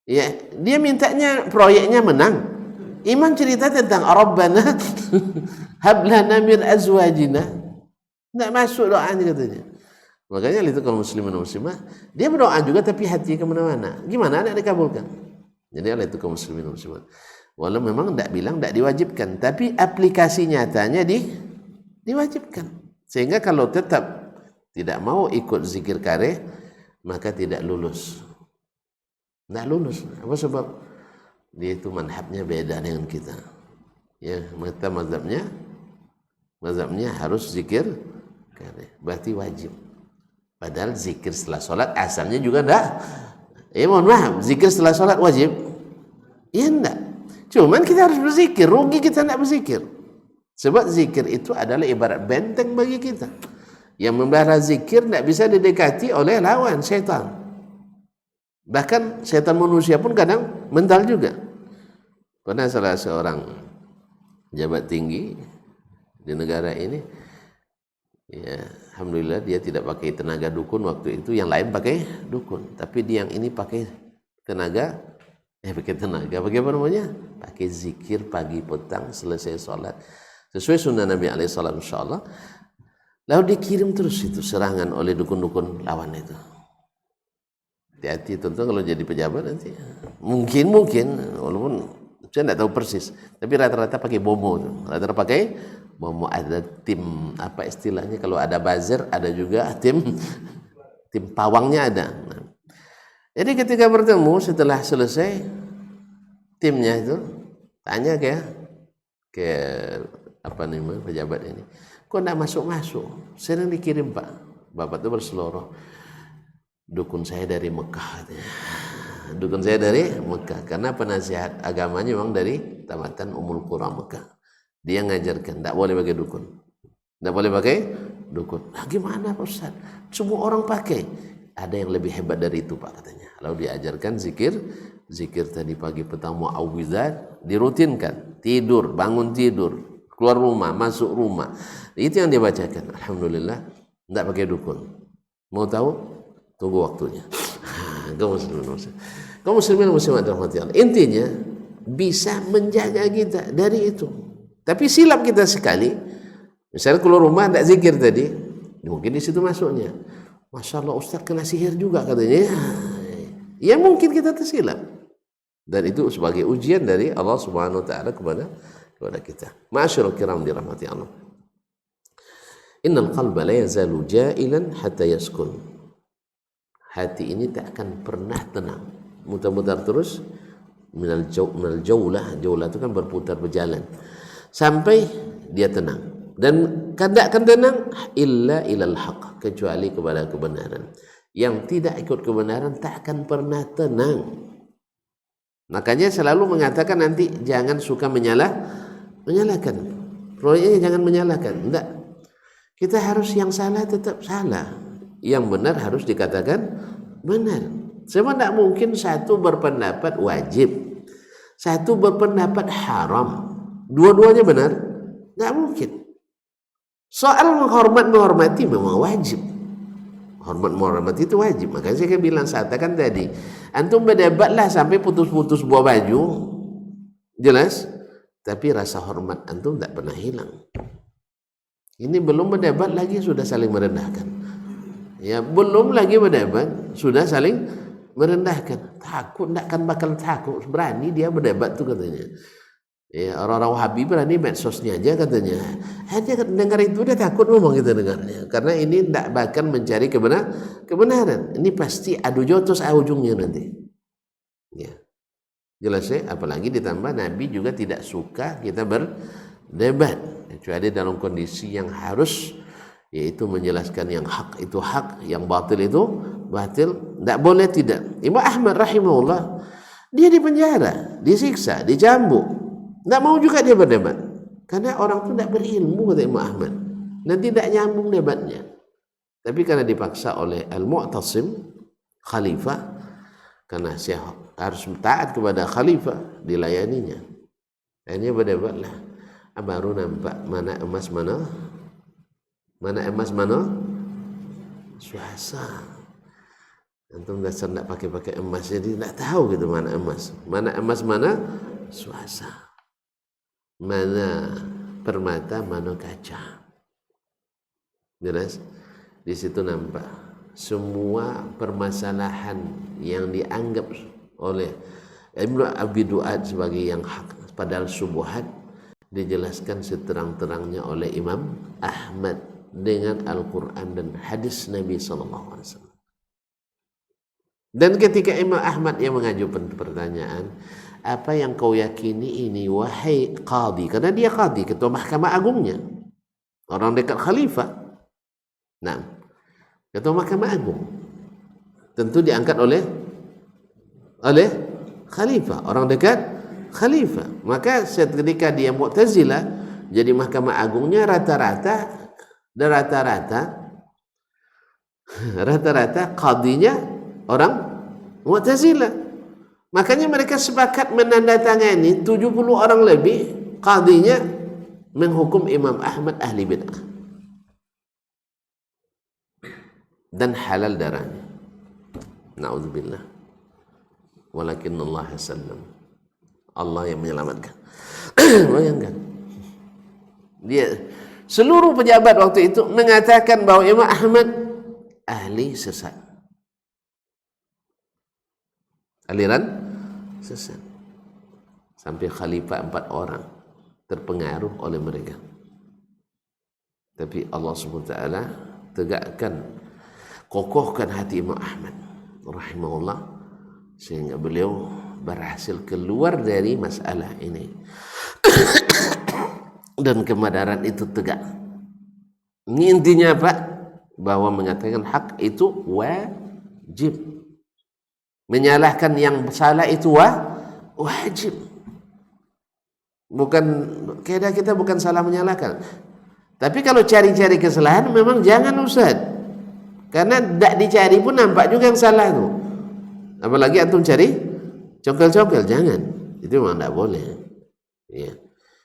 Ya, dia mintanya proyeknya menang. Imam cerita tentang Rabbana hab lana min azwajina. Enggak masuk doanya katanya. Makanya itu kalau muslimin dan muslimah, dia berdoa juga tapi hati kemana-mana. Gimana nak dikabulkan? Jadi itu kaum muslimin dan muslimah. Walau memang tidak bilang tidak diwajibkan, tapi aplikasi nyatanya diwajibkan. Sehingga kalau tetap tidak mau ikut zikir kareh, maka tidak lulus. Tidak lulus. Apa sebab? Dia itu manhabnya beda dengan kita. Ya, kita mazhabnya harus zikir kareh. Berarti wajib. Padahal zikir setelah sholat asalnya juga enggak. Mohon maaf, zikir setelah sholat wajib? Iya enggak. Cuman kita harus berzikir, rugi kita enggak berzikir. Sebab zikir itu adalah ibarat benteng bagi kita. Yang memelihara zikir enggak bisa didekati oleh lawan, syaitan. Bahkan syaitan manusia pun kadang mental juga. Pernah salah seorang pejabat tinggi di negara ini, ya, alhamdulillah dia tidak pakai tenaga dukun waktu itu, yang lain pakai dukun, tapi dia yang ini pakai tenaga, pakai apa namanya? Pakai zikir pagi petang selesai sholat, sesuai sunnah Nabi alaihissalam insyaallah. Lalu dikirim terus itu serangan oleh dukun-dukun lawan itu. Hati-hati tentu kalau jadi pejabat nanti. Mungkin walaupun saya tidak tahu persis, tapi rata-rata pakai bomo, rata-rata pakai bomo. Ada tim apa istilahnya, kalau ada buzzer ada juga tim pawangnya ada. Nah, jadi ketika bertemu setelah selesai, timnya itu tanya ke apa namanya pejabat ini, kok tidak masuk? Sering dikirim Pak. Bapak itu berseloroh, dukun saya dari Mekah katanya. Dukun saya dari Mekah, karena penasihat agamanya memang dari tamatan Ummul Qura Mekah. Dia ngajarkan tidak boleh pakai dukun, tidak boleh pakai dukun. Nah, gimana Pak Ustaz? Semua orang pakai. Ada yang lebih hebat dari itu Pak, katanya. Lalu diajarkan zikir tadi pagi petang muawwizat, dirutinkan, tidur, bangun tidur, keluar rumah, masuk rumah. Itu yang dia bacakan. Alhamdulillah, tidak pakai dukun. Mau tahu? Tunggu waktunya. Kaum muslimin muslimat rahmati Allah. Intinya bisa menjaga kita dari itu. Tapi silap kita sekali. Misalnya keluar rumah tidak zikir tadi, mungkin di situ masuknya. Masya Allah Ustaz kena sihir juga katanya. Ya mungkin kita tersilap. Dan itu sebagai ujian dari Allah Subhanahu wa taala kepada kita. Ma'asyiral kiram dirahmati Allah. Innal qalba la yazalu ja'ilan hatta yaskun. Hati ini tak akan pernah tenang, mutar-mutar terus. Minal jaulah itu kan berputar berjalan sampai dia tenang. Dan tidak akan tenang illa ilal haq, kecuali kepada kebenaran. Yang tidak ikut kebenaran tak akan pernah tenang. Makanya selalu mengatakan nanti jangan suka menyalahkan. Proyeknya jangan menyalahkan. Tidak. Kita harus yang salah tetap salah. Yang benar harus dikatakan benar. Sebab tidak mungkin satu berpendapat wajib, satu berpendapat haram, dua-duanya benar. Tidak mungkin. Soal menghormati memang wajib. Menghormati itu wajib. Makanya saya bilang, saya katakan tadi, antum berdebatlah sampai putus-putus buah baju, jelas. Tapi rasa hormat antum tidak pernah hilang. Ini belum berdebat lagi sudah saling merendahkan. Ya, belum lagi berdebat sudah saling merendahkan. Takut, tidak akan bakal takut. Berani dia berdebat tuh katanya. Ya, orang-orang Wahabi berani medsosnya aja katanya. Hanya dengar itu dia takut ngomong kita dengarnya. Karena ini tidak bakal mencari kebenaran. Ini pasti adu jotos ujungnya nanti. Ya. Jelas ya, apalagi ditambah Nabi juga tidak suka kita berdebat. Kecuali dalam kondisi yang harus, yaitu menjelaskan yang hak itu hak, yang batil itu batil. Tidak boleh tidak. Imam Ahmad rahimahullah, dia dipenjara, disiksa, dicambuk. Tidak mau juga dia berdebat. Karena orang itu tidak berilmu, kata Imam Ahmad. Dan tidak nyambung debatnya. Tapi karena dipaksa oleh Al-Mu'tasim, khalifah, karena saya harus taat kepada khalifah, dilayaninya. Akhirnya berdebatlah. Baru nampak mana emas mana suasa. Antum dasar tidak pakai emas, jadi tidak tahu gitu mana emas mana suasa, mana permata mana kaca. Jelas di situ nampak semua permasalahan yang dianggap oleh Ibnu Abi Duad sebagai yang hak padahal syubhat dijelaskan seterang-terangnya oleh Imam Ahmad dengan Al-Quran dan hadis Nabi SAW. Dan ketika Imam Ahmad yang mengajukan pertanyaan, apa yang kau yakini ini wahai qadi? Karena dia qadi, ketua Mahkamah Agungnya, orang dekat khalifah. Nah, ketua Mahkamah Agung tentu diangkat oleh khalifah, orang dekat khalifah. Maka ketika dia Mu'tazilah, jadi Mahkamah Agungnya rata-rata qadinya orang Mu'tazilah. Makanya mereka sepakat menandatangani 70 orang lebih qadinya menghukum Imam Ahmad ahli bid'ah dan halal darahnya. Na'udzubillah. Walakin Allah sallam. Allah yang menyelamatkan. Bayangkan. Dia seluruh pejabat waktu itu mengatakan bahwa Imam Ahmad ahli sesat. Aliran sesat. Sampai khalifah 4 orang terpengaruh oleh mereka. Tapi Allah SWT tegakkan, kokohkan hati Imam Ahmad rahimahullah sehingga beliau berhasil keluar dari masalah ini. Dan kebenaran itu tegak. Ini intinya apa? Bahwa mengatakan hak itu wajib. Menyalahkan yang salah itu wajib. Bukan kita bukan salah menyalahkan. Tapi kalau cari-cari kesalahan memang jangan Ustaz. Karena tidak dicari pun nampak juga yang salah itu. Apalagi antum cari congkel-congkel, jangan. Itu memang tidak boleh. Ya.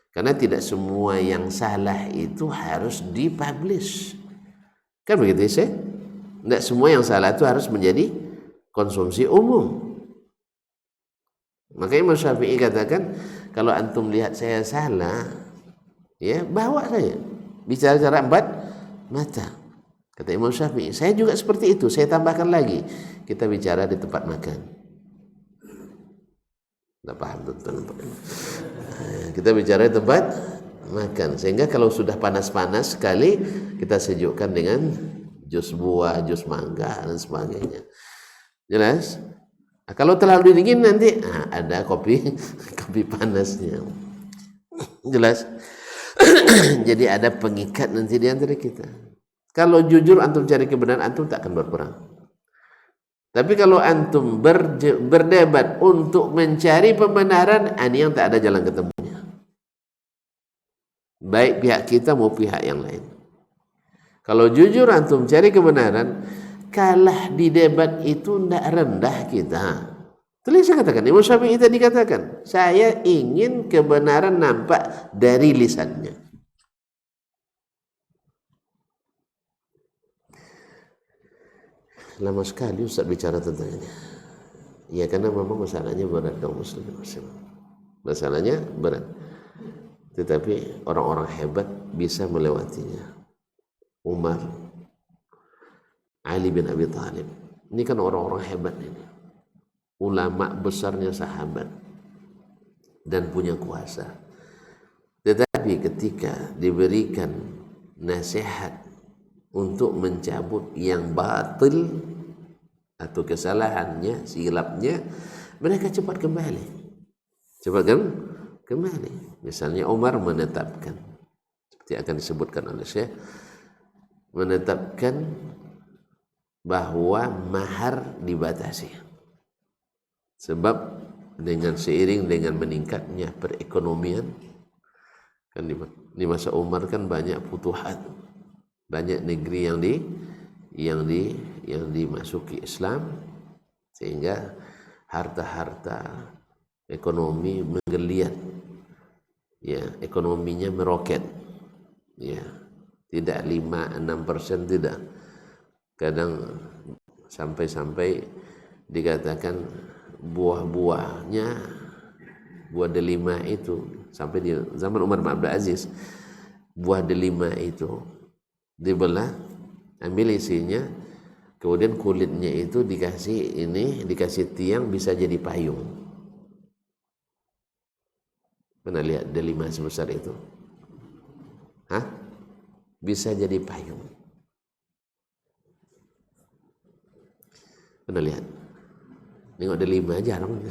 Karena tidak semua yang salah itu harus dipublish. Kan begitu sih? Tidak semua yang salah itu harus menjadi konsumsi umum. Makanya Imam Syafi'i katakan, kalau antum lihat saya salah, ya bawa saya bicara cara empat mata. Kata Imam Syafi'i, saya juga seperti itu. Saya tambahkan lagi, kita bicara di tempat makan. Tidak paham tuan-tuan. Kita bicara di tempat makan, sehingga kalau sudah panas-panas sekali, kita sejukkan dengan jus buah, jus mangga dan sebagainya. Jelas? Nah, kalau terlalu dingin nanti ada kopi panasnya. Jelas? Jadi ada pengikat nanti di antara kita. Kalau jujur antum cari kebenaran, antum tak akan berperang. Tapi kalau antum berdebat untuk mencari pembenaran, ini yang tak ada jalan ketemunya. Baik pihak kita maupun pihak yang lain. Kalau jujur antum cari kebenaran, kalah di debat itu tidak rendah kita. Tulis saya katakan, Imam Syafi'i tadi katakan, saya ingin kebenaran nampak dari lisannya. Lama sekali Ustaz bicara tentang ini. Ya karena memang masalahnya berat kaum muslimin. Masalahnya berat. Tetapi orang-orang hebat bisa melewatinya. Umar, Ali bin Abi Thalib. Ini kan orang-orang hebat ini. Ulama besarnya sahabat dan punya kuasa. Tetapi ketika diberikan nasihat untuk mencabut yang batil atau kesalahannya, silapnya, mereka cepat kembali. Cepat kan? Kembali. Misalnya Umar menetapkan, seperti akan disebutkan oleh Syekh, menetapkan bahwa mahar dibatasi. Sebab dengan seiring dengan meningkatnya perekonomian, kan di masa Umar kan banyak futuhat, banyak negeri yang dimasuki Islam, sehingga harta-harta ekonomi menggeliat, ya, ekonominya meroket, ya, tidak 5-6%, tidak, kadang sampai dikatakan buah-buahnya, buah delima itu sampai di zaman Umar bin Abdul Aziz, buah delima itu dibelah, ambil isinya, kemudian kulitnya itu dikasih tiang, bisa jadi payung. Pernah lihat delima sebesar itu? Hah? Bisa jadi payung. Pernah lihat? Tengok delima jarang.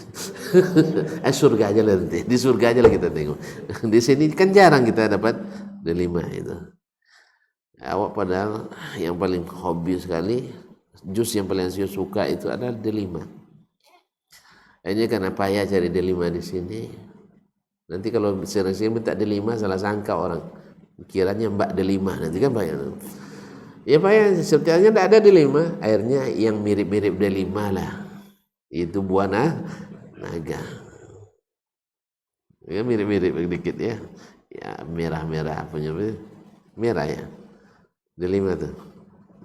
Surga aja lah nanti. Di surga aja lah kita tengok. Di sini kan jarang kita dapat delima itu. Awak padahal yang paling hobi sekali, jus yang paling saya suka itu adalah delima. Akhirnya karena payah cari delima di sini. Nanti kalau sering-sering minta delima, salah sangka orang. Kiranya Mbak delima, nanti kan payah. Ya payah, sebetulnya tidak ada delima. Akhirnya yang mirip-mirip delima lah. Itu buah naga. Ya mirip-mirip dikit ya. Ya merah-merah punya merah ya. Delima tuh.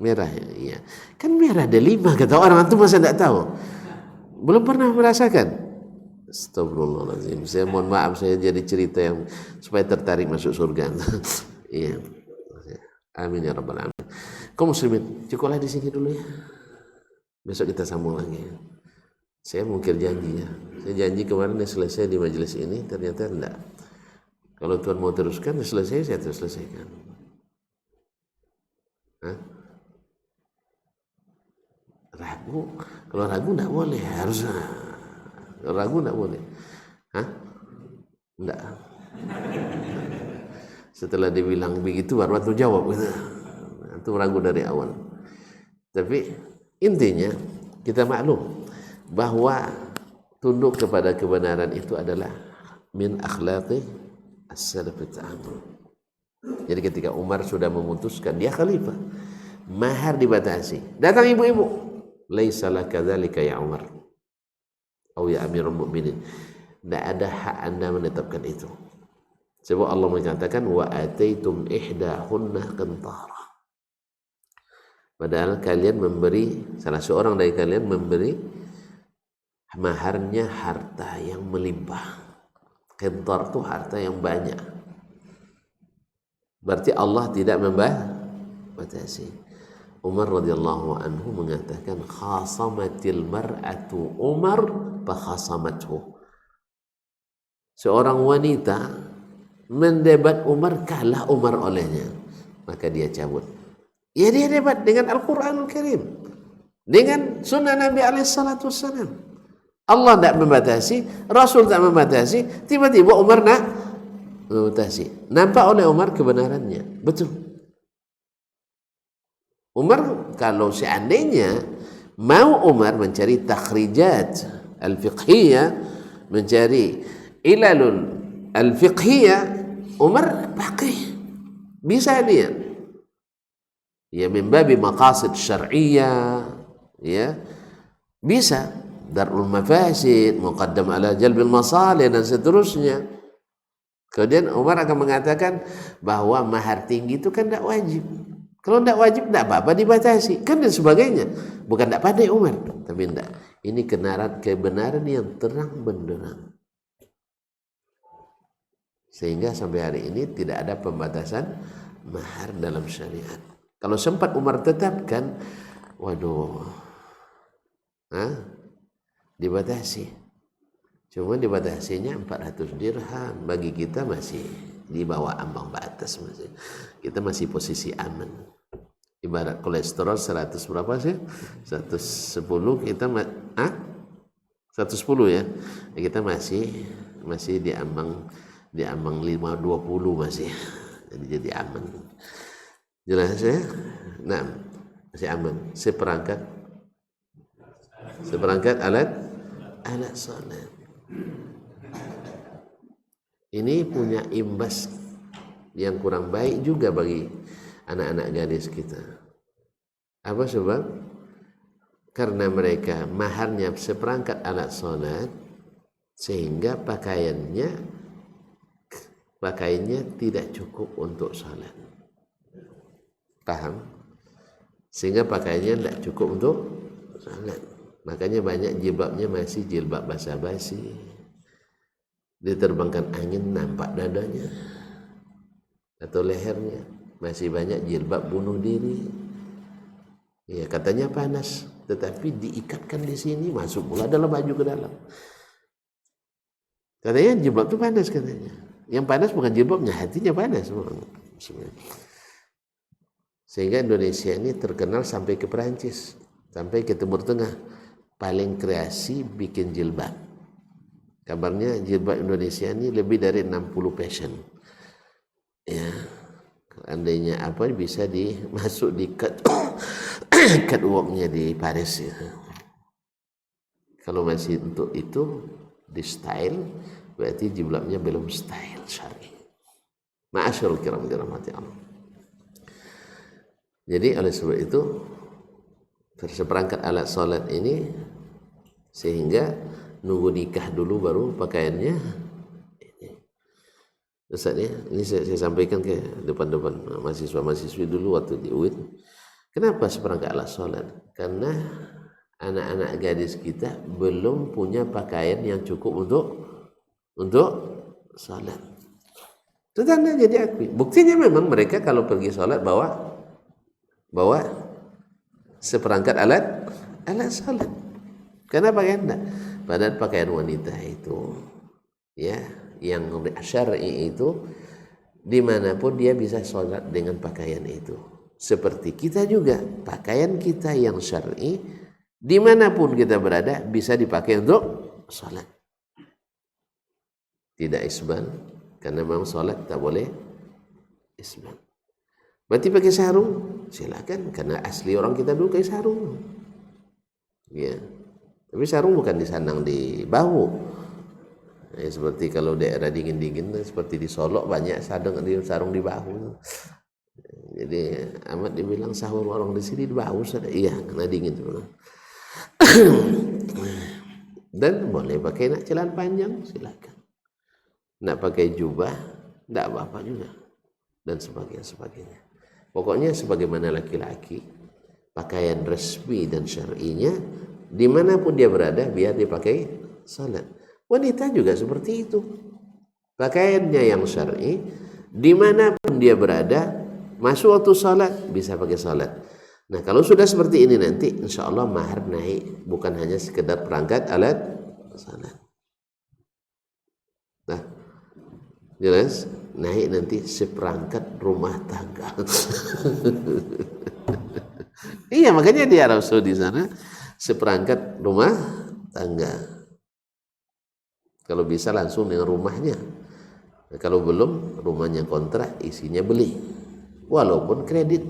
Merah ya. Iya. Kan merah delima kata orang, itu masa enggak tahu. Belum pernah merasakan. Astagfirullahaladzim. Saya mohon maaf, saya jadi cerita yang supaya tertarik masuk surga. Iya. Amin ya rabbal alamin. Kaum muslimin, cukuplah di sini dulu ya. Besok kita sambung lagi. Saya mungkin janji ya. Saya janji kemarin selesai di majelis ini, ternyata enggak. Kalau Tuhan mau teruskan, selesai, saya terus selesaikan. Hah? Ragu? Kalau ragu enggak boleh, harus. Kalau ragu enggak boleh. Hah? Enggak. Setelah dibilang begitu, baru antum jawab. Antum ragu dari awal. Tapi intinya kita maklum bahwa tunduk kepada kebenaran itu adalah min akhlaqi as-salafit ta'amul. Jadi ketika Umar sudah memutuskan dia khalifah, mahar dibatasi. Datang ibu-ibu, laisa laka dzalika ya Umar atau ya Amirul Mukminin. Tidak ada hak Anda menetapkan itu. Sebab Allah menyatakan wa ataitum ihdahunna qintara. Padahal kalian memberi, salah seorang dari kalian memberi maharnya harta yang melimpah. Qintar itu harta yang banyak. Berarti Allah tidak membatasi. Umar radhiyallahu anhu mengatakan khasamatil mar'atu Umar fa khasamathu. Seorang wanita mendebat Umar, kalah Umar olehnya, maka dia cabut. Ya, dia debat dengan Al-Quranul Karim, dengan sunnah Nabi alaihissalatu wassalam. Allah tidak membatasi, Rasul tak membatasi, tiba-tiba Umar nak membatasi. Nampak oleh Umar kebenarannya, betul. Umar, kalau seandainya mau Umar mencari takhrijat al-fiqhiyah, mencari ilalul al-fiqhiyah, Umar pakai, bisa dia. Ya, min babi maqasid syar'iyyah, ya, bisa. Darul mafasid, muqaddam ala jalbil masalih, dan seterusnya. Kemudian Umar akan mengatakan bahwa mahar tinggi itu kan tidak wajib. Kalau tidak wajib, tidak apa-apa dibatasi, kan, dan sebagainya. Bukan tidak pandai Umar, tapi tidak. Ini kebenaran yang terang benderang. Sehingga sampai hari ini tidak ada pembatasan mahar dalam syariat. Kalau sempat Umar tetapkan, waduh, dibatasi. Cuma dibatasinya 400 dirham. Bagi kita masih di bawah ambang batas, masih. Kita masih posisi aman. Ibarat kolesterol 100 berapa sih? 110, kita 110 ya. Kita masih di ambang 520 masih. Jadi aman. Jelas ya? Nah, masih aman. Seperangkat alat salat. Ini punya imbas yang kurang baik juga bagi anak-anak gadis kita. Apa sebab? Karena mereka maharnya seperangkat alat salat, sehingga pakaiannya tidak cukup untuk salat. Paham? Sehingga pakaiannya tidak cukup untuk salat. Makanya banyak jilbabnya masih jilbab basa-basi. Diterbangkan angin nampak dadanya atau lehernya. Masih banyak jilbab bunuh diri. Ya, katanya panas, tetapi diikatkan di sini, masuk pula dalam baju ke dalam. Katanya jilbab itu panas katanya. Yang panas bukan jilbabnya, hatinya panas. Sehingga Indonesia ini terkenal sampai ke Perancis, sampai ke Timur Tengah. Paling kreasi bikin jilbab. Kabarnya jilbab Indonesia ini lebih dari 60 fashion. Ya, andainya apa bisa dimasuk di catwalknya di Paris ya. Kalau masih untuk itu di style, berarti jilbabnya belum style syar'i. Ma'asyarul kiram dirahmati Allah. Jadi oleh sebab itu seperangkat alat salat ini, sehingga nunggu nikah dulu baru pakaiannya. Ustaz ya, ini saya sampaikan ke depan-depan mahasiswa-mahasiswi dulu waktu di UIN. Kenapa seperangkat alat salat? Karena anak-anak gadis kita belum punya pakaian yang cukup untuk salat. Itu tanda jadi akui. Buktinya memang mereka kalau pergi salat bawa seperangkat alat salat. Kenapa enggak? Padahal pakaian wanita itu, ya, yang syar'i itu, dimanapun dia bisa salat dengan pakaian itu. Seperti kita juga, pakaian kita yang syar'i, dimanapun kita berada bisa dipakai untuk salat. Tidak isbal, karena memang salat tak boleh isbal. Berarti pakai sarung, silakan, karena asli orang kita dulu pakai sarung. Ya. Tapi sarung bukan disandang di bahu. Seperti kalau daerah dingin-dingin, seperti di Solok banyak sarung di bahu. Jadi Ahmad dibilang sahur orang di sini di bahu, iya karena dingin. Dan boleh pakai nak celana panjang, silakan. Nak pakai jubah, tidak apa-apa juga. Dan sebagainya. Pokoknya sebagaimana laki-laki, pakaian resmi dan syar'inya, dimanapun dia berada, biar dipakai salat. Wanita juga seperti itu. Pakaiannya yang syar'i, dimanapun dia berada, masuk waktu salat, bisa pakai salat. Nah, kalau sudah seperti ini nanti, insya Allah mahar naik, bukan hanya sekedar perangkat alat salat. Nah, jelas naik nanti seperangkat rumah tangga. Iya, makanya di Arab Saudi sana seperangkat rumah tangga. Kalau bisa langsung dengan rumahnya. Nah, kalau belum, rumahnya kontrak, isinya beli. Walaupun kredit.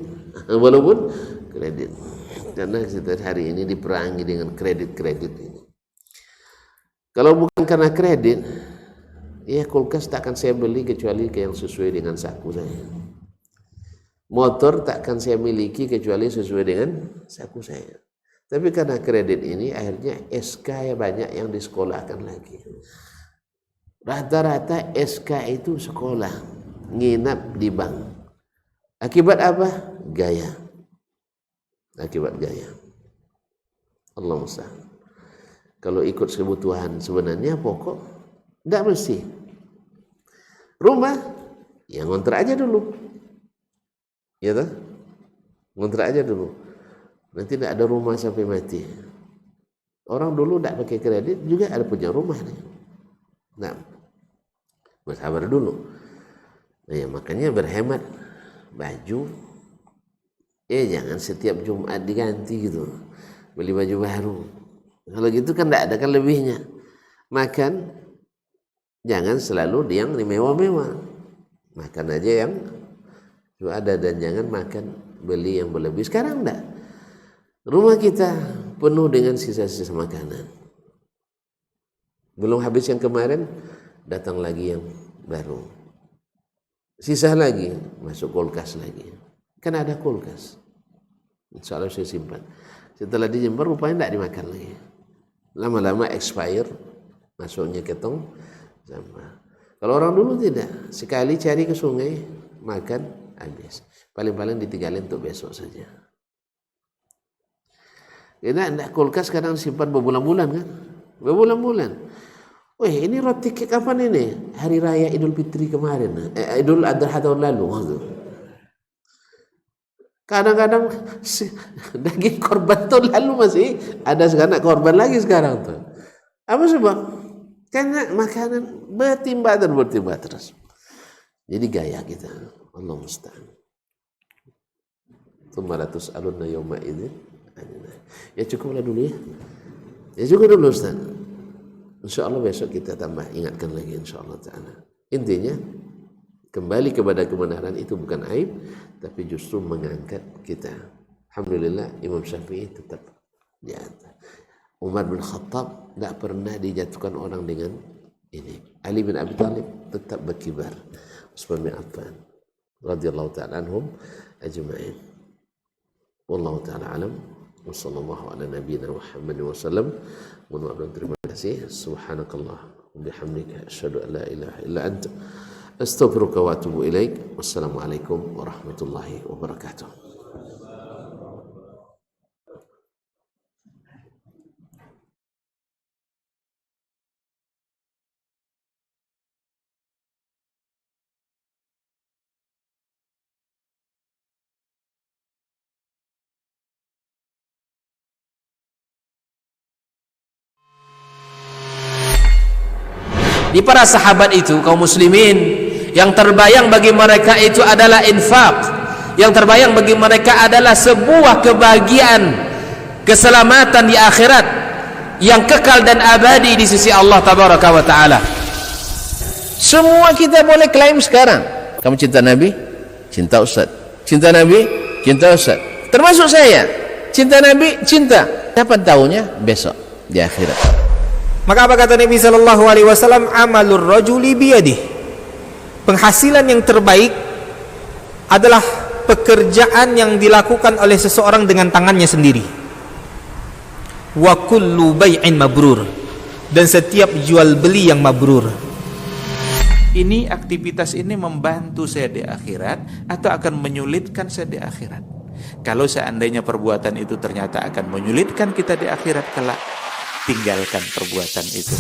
Karena kita hari ini diperangi dengan kredit ini. Kalau bukan karena kredit, ya kulkas tak akan saya beli kecuali yang sesuai dengan saku saya. Motor tak akan saya miliki kecuali sesuai dengan saku saya. Tapi karena kredit ini akhirnya SK ya banyak yang disekolahkan lagi. Rata-rata SK itu sekolah, nginap di bank. Akibat apa? Gaya. Akibat gaya. Allah musta'an. Kalau ikut kebutuhan sebenarnya pokok, tidak mesti. Rumah, ya ngontrak aja dulu. Ya tak? Ngontrak aja dulu. Nanti tidak ada rumah sampai mati. Orang dulu tidak pakai kredit juga ada punya rumah nih. Nah, bersabar dulu. Nah, ya, makanya berhemat baju. Jangan setiap Jumat diganti gitu. Beli baju baru. Kalau gitu kan tidak ada kan lebihnya. Makan jangan selalu yang mewah-mewah. Makan aja yang ada dan jangan makan beli yang berlebih. Sekarang enggak. Rumah kita penuh dengan sisa-sisa makanan. Belum habis yang kemarin, datang lagi yang baru. Sisa lagi, masuk kulkas lagi. Kan ada kulkas. Insya Allah saya simpan. Setelah dijemur rupanya tidak dimakan lagi. Lama-lama expire, masuknya ke tong sampah. Kalau orang dulu tidak, sekali cari ke sungai, makan, habis. Paling-paling ditinggalin untuk besok saja. Tidak kulkas kadang simpan berbulan-bulan kan? Berbulan-bulan. Wih, ini roti kek kapan ini? Hari Raya Idul Fitri kemarin. Idul Adha tahun lalu. Kadang-kadang daging korban tahun lalu masih ada, sekarang korban lagi sekarang tuh. Apa sebab? Karena makanan bertimba terus. Jadi gaya kita. Allah musta'an. Tumaratus alunna yawma idzin. Ya cukuplah dulu ya. Ya cukup dulu Ustaz. InsyaAllah besok kita tambah ingatkan lagi insyaAllah ta'ala. Intinya kembali kepada kebenaran itu bukan aib, tapi justru mengangkat kita. Alhamdulillah Imam Syafi'i tetap di atas. Umar bin Khattab tidak pernah dijatuhkan orang dengan ini. Ali bin Abi Thalib tetap berkibar. Utsman bin Affan radhiyallahu ta'ala anhum ajma'in. Wallahu ta'ala alam. Wassallallahu ala nabiyyina Muhammad wasallam. Mohon maaf dan terima kasih. Subhanakallah wa bihamdika asyhadu an la ilaha illa anta astaghfiruka wa atubu ilaik. Wassalamualaikum warahmatullahi wabarakatuh. Di para sahabat itu, kaum muslimin, yang terbayang bagi mereka itu adalah infak. Yang terbayang bagi mereka adalah sebuah kebahagiaan, keselamatan di akhirat yang kekal dan abadi di sisi Allah tabaraka wa taala. Semua kita boleh klaim sekarang. Kamu cinta Nabi? Cinta Ustaz. Cinta Nabi? Cinta Ustaz. Termasuk saya. Cinta Nabi? Cinta. Kapan tahunya? Besok. di akhirat. Maka apa kata Nabi sallallahu alaihi wasallam? Amalur rajuli biyadih. Penghasilan yang terbaik adalah pekerjaan yang dilakukan oleh seseorang dengan tangannya sendiri. Wa kullu bai'in mabrur. Dan setiap jual beli yang mabrur. Ini aktivitas ini membantu saya di akhirat atau akan menyulitkan saya di akhirat. Kalau seandainya perbuatan itu ternyata akan menyulitkan kita di akhirat kelak, tinggalkan perbuatan itu.